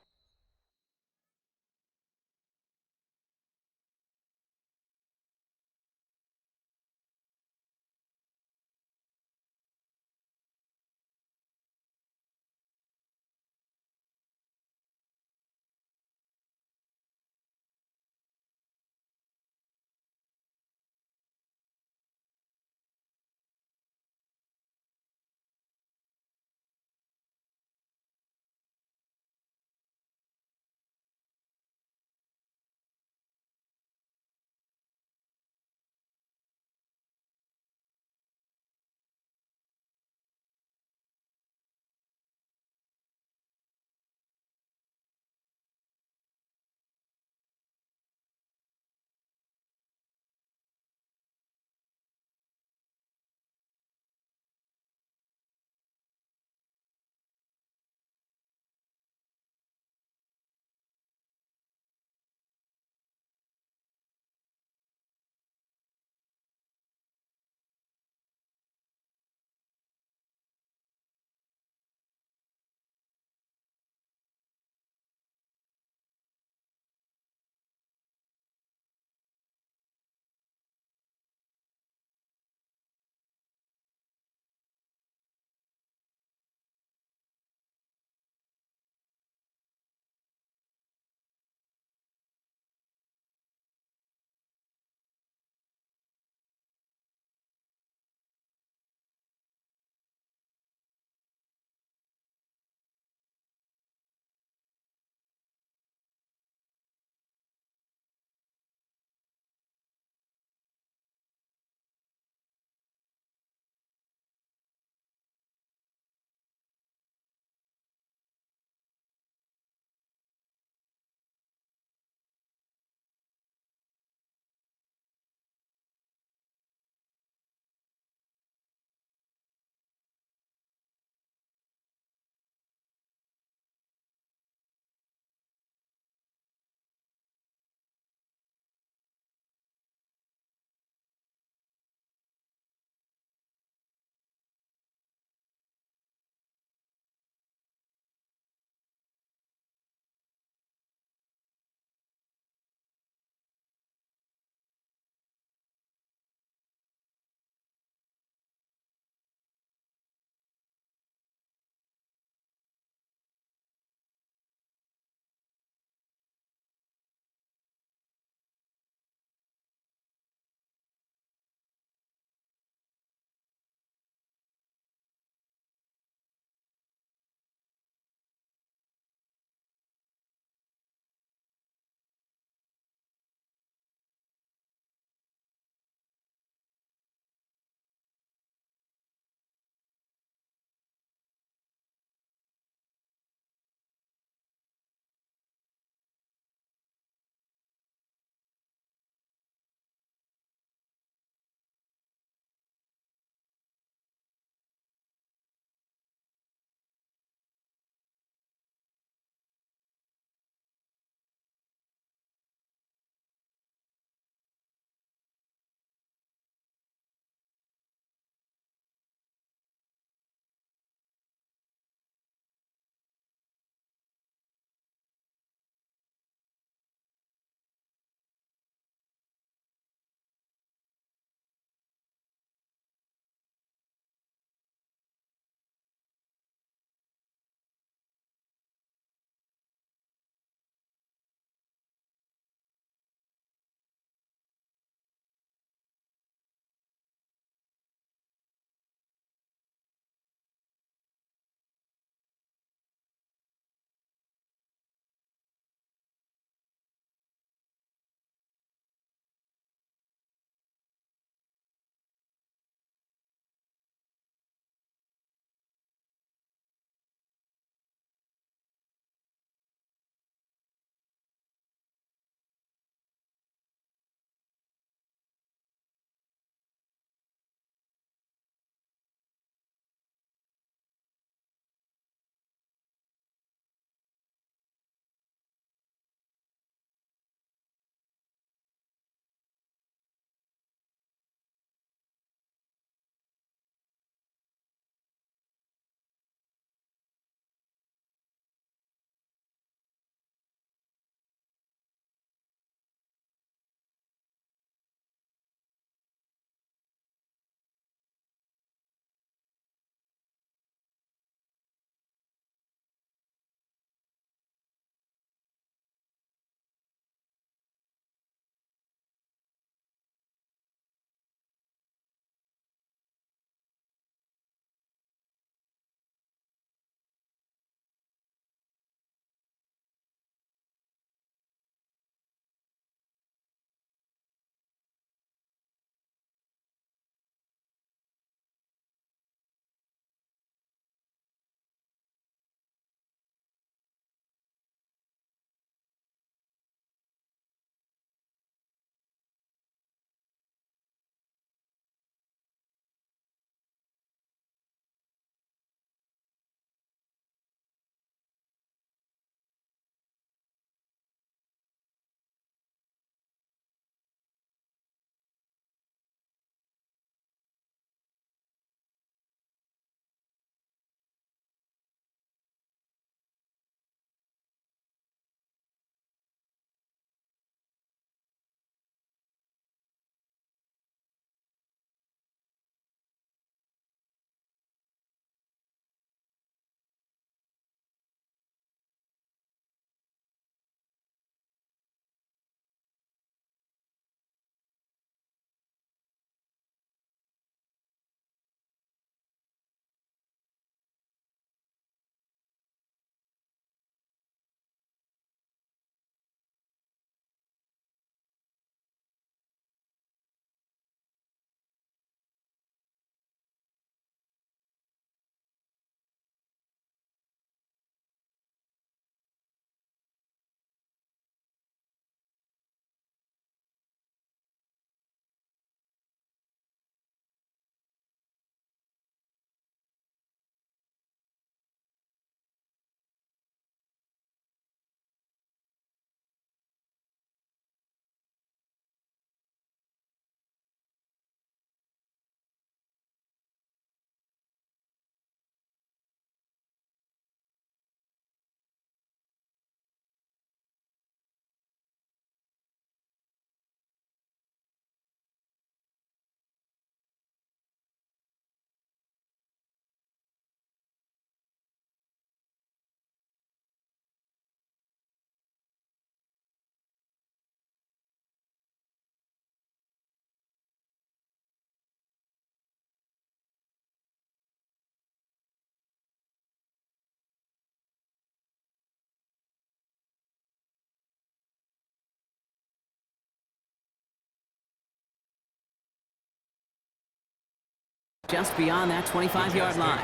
just beyond that 25-yard line.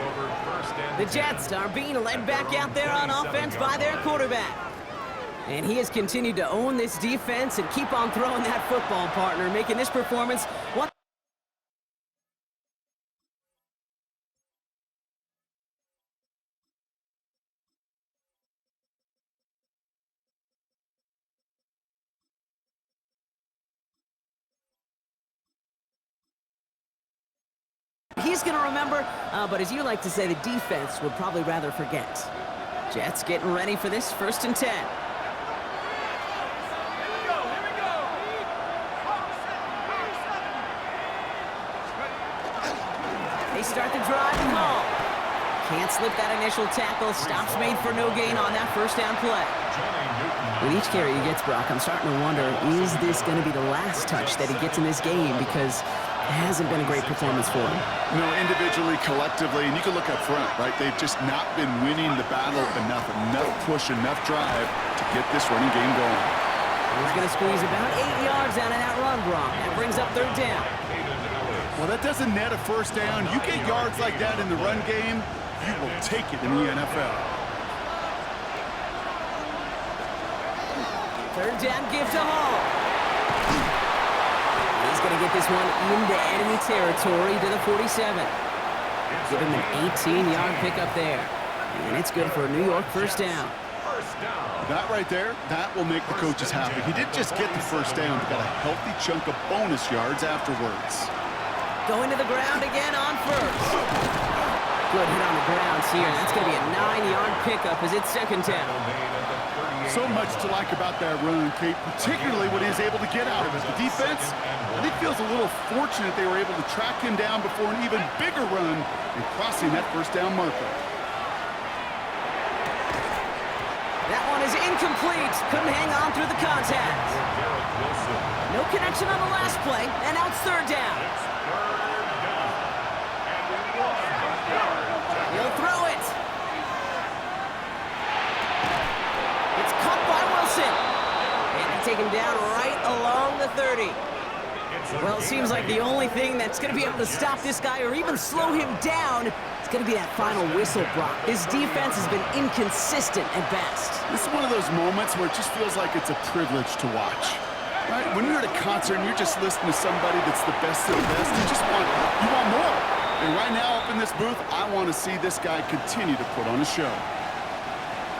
The Jets are being led back out there on offense by their quarterback. And he has continued to own this defense and keep on throwing that football, partner, making this performance one. He's going to remember, but as you like to say, the defense would probably rather forget. Jets getting ready for this 1st and 10. They start the drive and ball. Can't slip that initial tackle. Stops made for no gain on that 1st down play. With each carry he gets, Brock, I'm starting to wonder, is this going to be the last touch that he gets in this game? Because it hasn't been a great performance for him. No, individually, collectively, and you can look up front, right? They've just not been winning the battle enough push, enough drive to get this running game going. He's going to squeeze about 8 yards out of that run, Brock. That brings up 3rd down. Well, that doesn't net a 1st down. You get yards like that in the run game, you will take it in the NFL. 3rd down, give to Hall. He's going to get this one into enemy territory to the 47. Give him an 18-yard pickup there. And it's good for a New York 1st down. That right there, that will make the coaches happy. He didn't just get the 1st down, he got a healthy chunk of bonus yards afterwards. Going to the ground again on 1st. Good hit on the ground here. That's going to be a 9-yard pickup as it's 2nd down. So much to like about that run, Kate, particularly what he was able to get out of it. The defense, I think, feels a little fortunate they were able to track him down before an even bigger run and crossing that 1st down marker. That one is incomplete. Couldn't hang on through the contact. No connection on the last play, and now it's 3rd down. He'll throw it. It's caught by Wilson. And they take him down right along the 30. Well, it seems like the only thing that's going to be able to stop this guy or even slow him down is going to be that final whistle, Brock. His defense has been inconsistent at best. This is one of those moments where it just feels like it's a privilege to watch. Right? When you're at a concert and you're just listening to somebody that's the best of the best, you want more. And right now up in this booth, I want to see this guy continue to put on a show.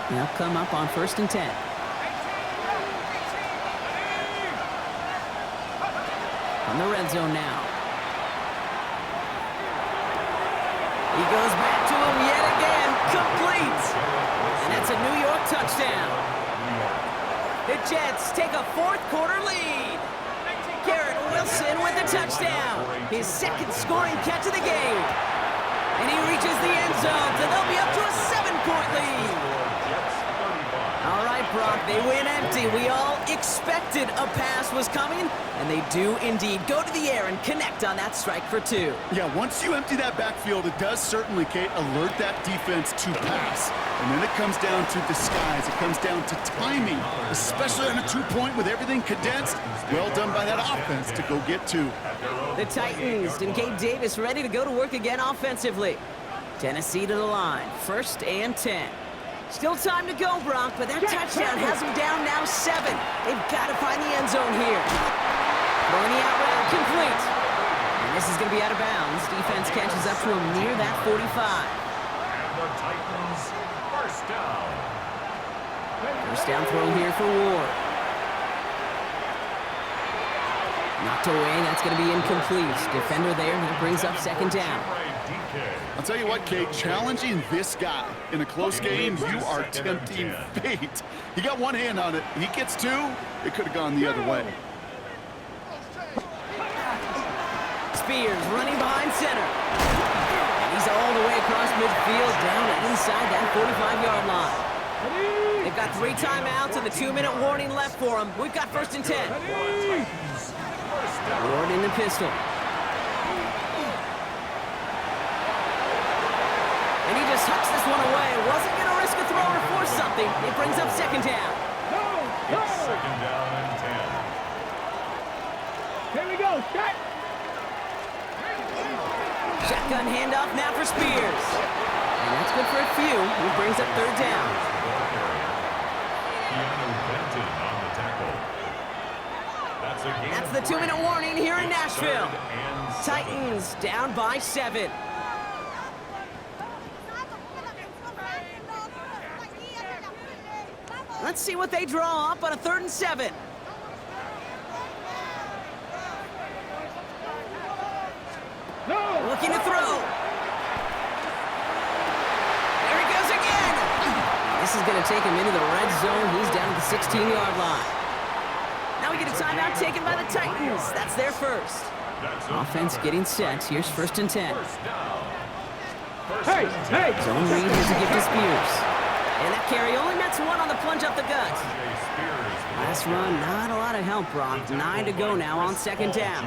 They'll come up on 1st and 10. On the red zone now. He goes back to him yet again. Complete. And that's a New York touchdown. The Jets take a 4th quarter lead. Garrett Wilson with the touchdown. His 2nd scoring catch of the game. And he reaches the end zone, so they'll be up to a 7-point lead. All right, Brock, they win empty. We all expected a pass was coming, and they do indeed go to the air and connect on that strike for 2. Yeah, once you empty that backfield, it does certainly, Kate, alert that defense to pass. And then it comes down to disguise. It comes down to timing, especially on a 2-point with everything condensed. Well done by that offense to go get 2. The Titans and Gabe Davis ready to go to work again offensively. Tennessee to the line, 1st and 10. Still time to go, Brock, but that touchdown has them down now 7. They've got to find the end zone here. Throwing the out route complete. And this is going to be out of bounds. Defense catches up to him near that 45. And the Titans, 1st down. 1st down throw here for Ward. Knocked away, that's going to be incomplete. Defender there, and it brings up 2nd down. I'll tell you what, Kate, challenging this guy in a close game, you are tempting fate. He got one hand on it. He gets 2. It could have gone the other way. Spears running behind center. And he's all the way across midfield down inside that 45-yard line. They've got 3 timeouts and the 2-minute warning left for them. We've got 1st and 10. Ward in the pistol. And he just hucks this one away. Wasn't going to risk a throw or force something. It brings up 2nd down. It's 2nd down and 10. Here we go. Set. Shotgun handoff now for Spears. And that's good for a few, who brings up third down. That's the 2-minute warning here in Nashville. Titans down by 7. Let's see what they draw up on a 3rd and 7. No! Looking to throw. There he goes again. This is going to take him into the red zone. He's down at the 16-yard line. Now we get a timeout taken by the Titans. That's their first. Offense getting set. Here's 1st and 10. Hey! Hey! Zone read is a gift to Spears. And that carry only nets 1 on the plunge up the gut. Last run, not a lot of help, Brock. 9 to go now on 2nd down.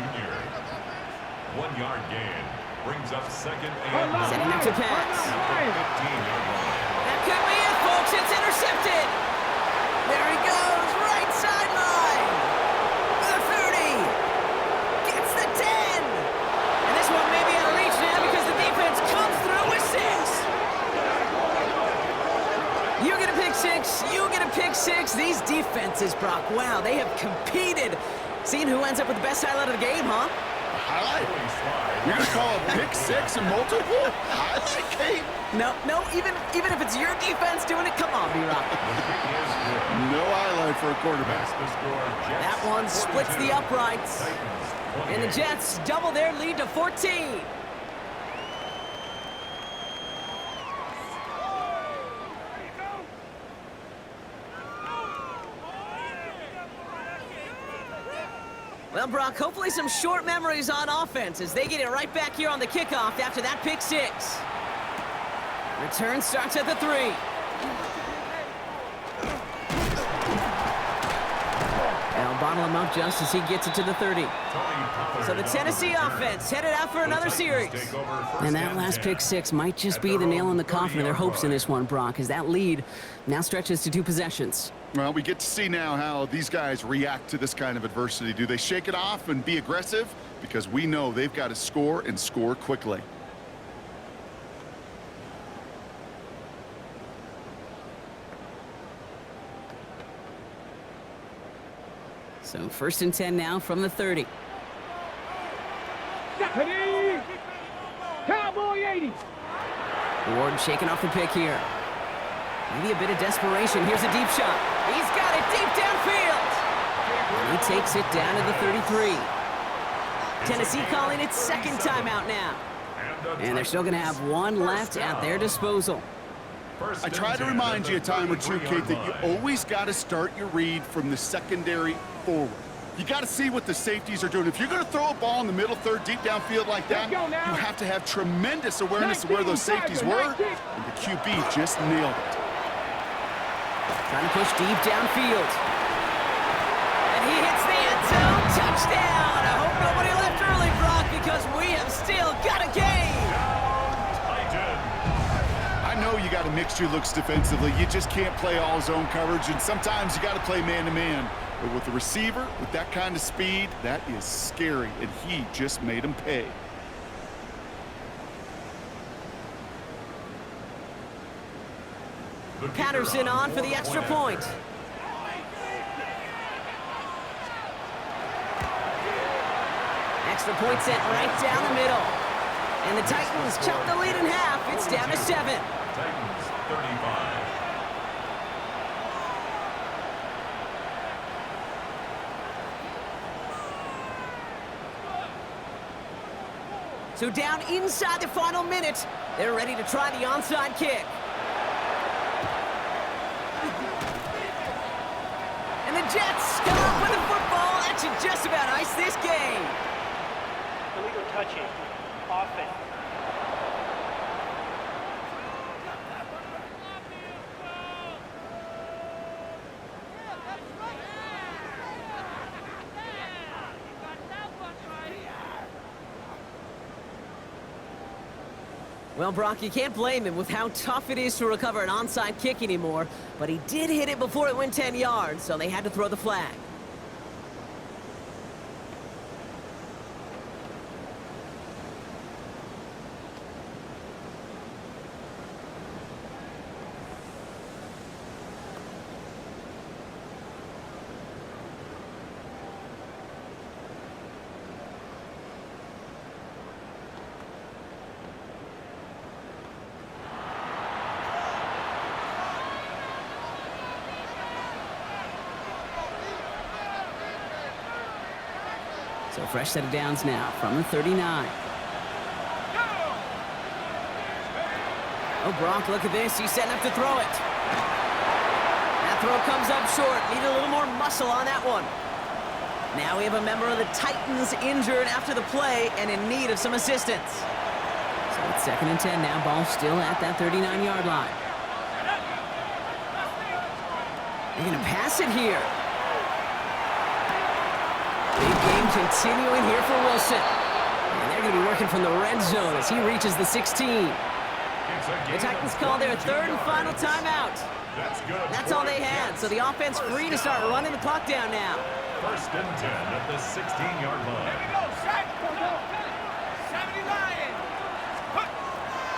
1 yard gain brings up 2nd and Setting up to pass. That could be it, folks. It's intercepted. There he goes, right sideline. The 30. Gets the 10. And this one may be out of reach now because the defense comes through with 6. You get a pick 6. You get a pick 6. These defenses, Brock, wow, they have competed. Seeing who ends up with the best highlight of the game, huh? Highlight? You're going to call a pick 6 and multiple? Highlight, Kate? No, even if it's your defense doing it, come on, B-Rock. No highlight for a quarterback. That one splits the uprights. And the Jets double their lead to 14. Well, Brock, hopefully some short memories on offense as they get it right back here on the kickoff after that pick 6. Return starts at the 3. They'll bottle him up just as he gets it to the 30. So the Tennessee offense headed out for another series. And that last pick 6 might just be the nail in the coffin of their hopes in this one, Brock, as that lead now stretches to 2 possessions. Well, we get to see now how these guys react to this kind of adversity. Do they shake it off and be aggressive? Because we know they've got to score and score quickly. So 1st and 10 now from the 30. Deputy! Cowboy 80! Ward shaking off the pick here. Maybe a bit of desperation. Here's a deep shot. He's got it deep downfield. And he takes it down to the 33. Tennessee calling its 2nd timeout now. And they're still going to have 1 left at their disposal. I try to remind you a time or two, Kate, that you always got to start your read from the secondary forward. You got to see what the safeties are doing. If you're going to throw a ball in the middle third deep downfield like that, you have to have tremendous awareness of where those safeties were, and the QB just nailed it. Trying to push deep downfield. And he hits the end zone. Touchdown! I hope nobody left early, Brock, because we have still got a game. I know you got a mixture looks defensively. You just can't play all zone coverage, and sometimes you got to play man-to-man. But with the receiver, with that kind of speed, that is scary, and he just made him pay. Patterson on for the extra point. Extra point sent right down the middle. And the Titans chop the lead in half. It's down to 7. Titans 35. So down inside the final minute, they're ready to try the onside kick. And the Jets come up with a football that should just about ice this game. Illegal touching. Offense. Well, Brock, you can't blame him with how tough it is to recover an onside kick anymore, but he did hit it before it went 10 yards, so they had to throw the flag. So fresh set of downs now from the 39. Oh, Gronk, look at this. He's setting up to throw it. That throw comes up short. Need a little more muscle on that one. Now we have a member of the Titans injured after the play and in need of some assistance. So it's 2nd and 10 now. Ball still at that 39-yard line. They're going to pass it here. Big game continuing here for Wilson. And they're going to be working from the red zone as he reaches the 16. The Titans call their 3rd and final timeout. That's all they had, so the offense free to start running the clock down now. 1st and 10 at the 16-yard line.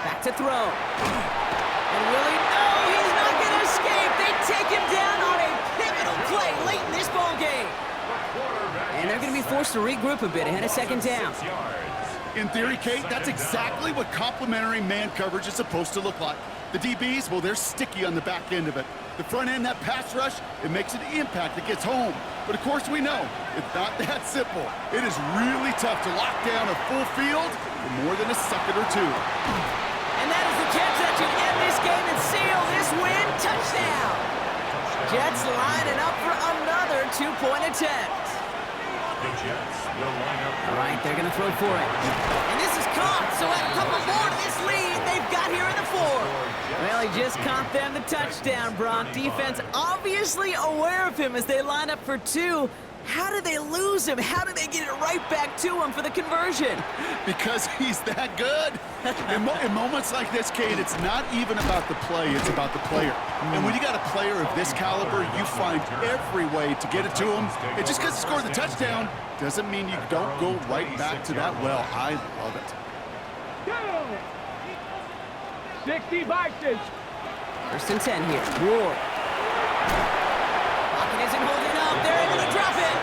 Back to throw. And Willie, no, he's not going to escape. They take him down on a pivotal play late in this ball game. And they're going to be forced to regroup a bit ahead of 2nd down. In theory, Kate, that's exactly what complementary man coverage is supposed to look like. The DBs, well, they're sticky on the back end of it. The front end, that pass rush, it makes an impact that gets home. But of course we know, it's not that simple. It is really tough to lock down a full field for more than a second or two. And that is the catch that should end this game and seal this win. Touchdown! Jets lining up for another 2-point attempt. The Jets will line up. All right, they're going to throw for it. And this is caught, so add a couple more to this lead they've got here in the 4. Well, he just caught them the touchdown, Brock. Defense obviously aware of him as they line up for 2. How did they lose him? How did they get it right back to him for the conversion? Because he's that good. In moments like this, Kate, it's not even about the play, it's about the player. And when you got a player of this caliber, you find every way to get it to him. And just because he scored the touchdown doesn't mean you don't go right back to that well. I love it. 60 Vikings. 1st and 10 here. Ward. Pocket isn't holding up. They're able to drop it.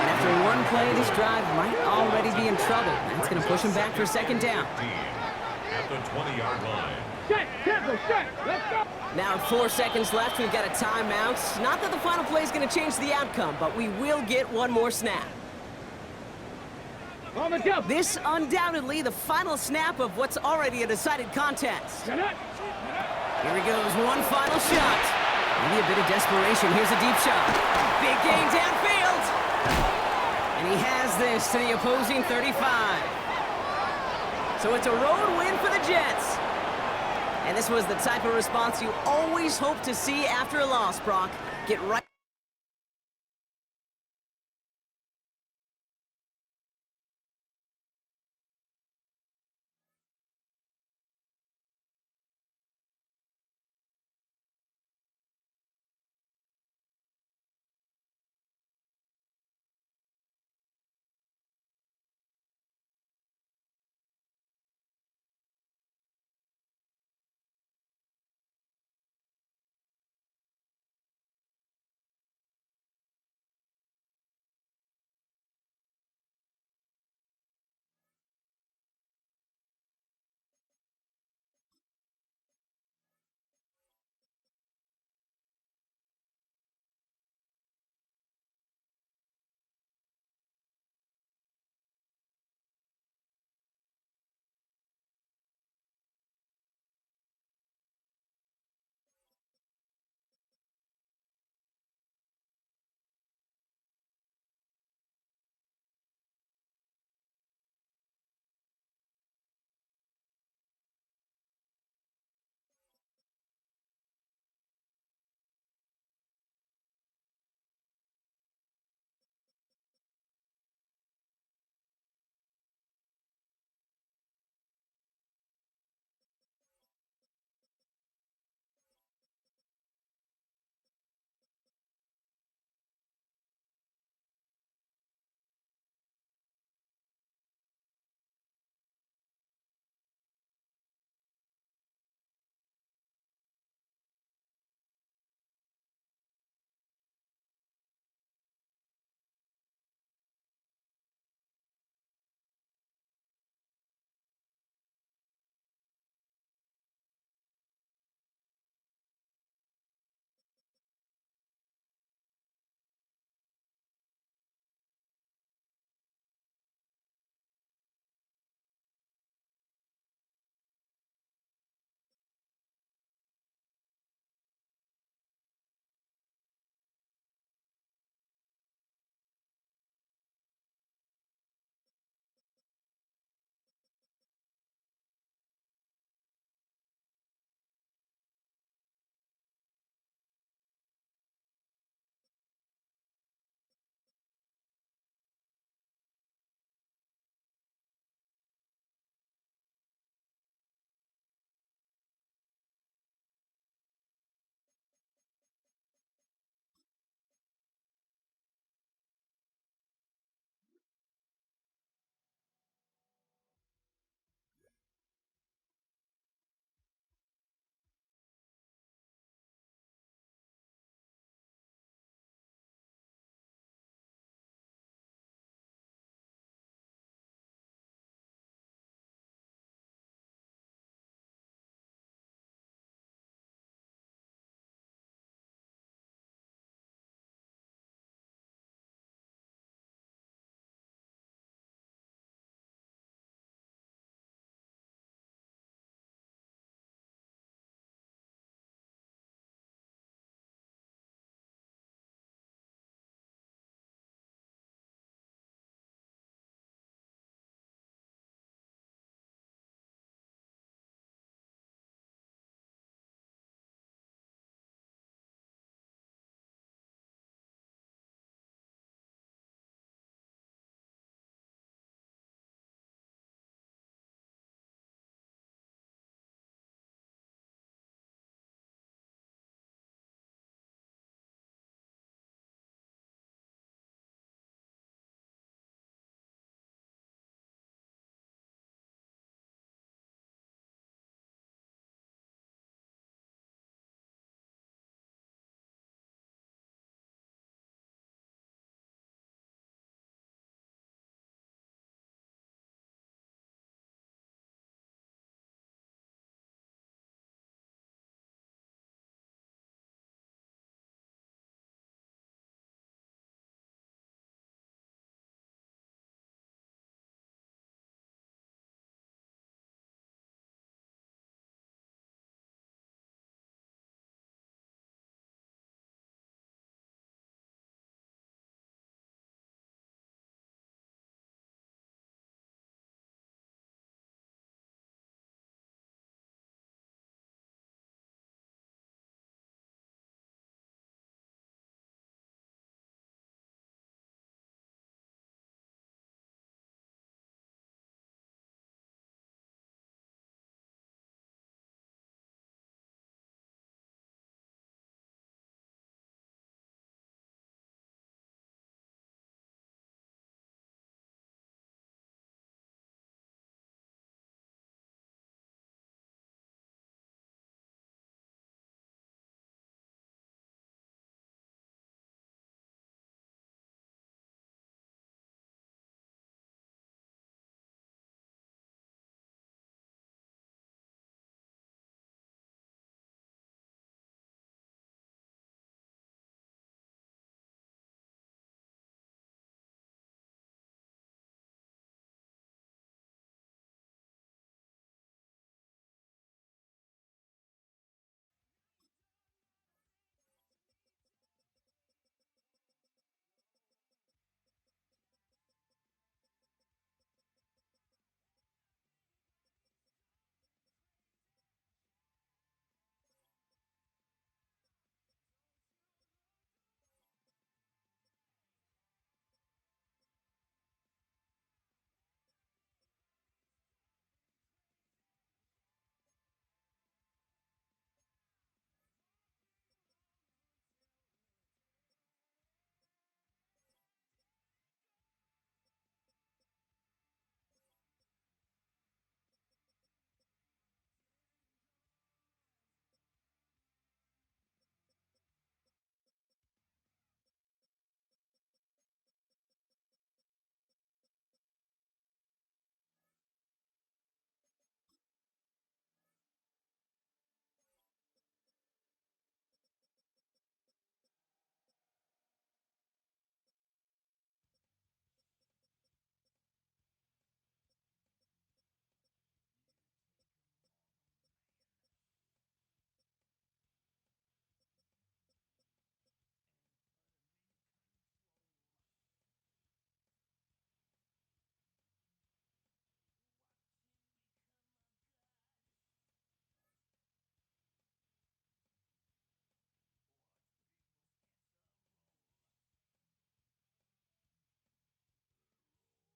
And after one play, this drive might already be in trouble. That's going to push him back for 2nd down. At the 20-yard line. Set, tempo, set. Let's go. Now 4 seconds left. We've got a timeout. Not that the final play is going to change the outcome, but we will get one more snap. On the jump. This undoubtedly the final snap of what's already a decided contest. Set it. Here he goes, one final shot. Maybe a bit of desperation. Here's a deep shot. Big gain downfield. And he has this to the opposing 35. So it's a road win for the Jets. And this was the type of response you always hope to see after a loss, Brock. Get right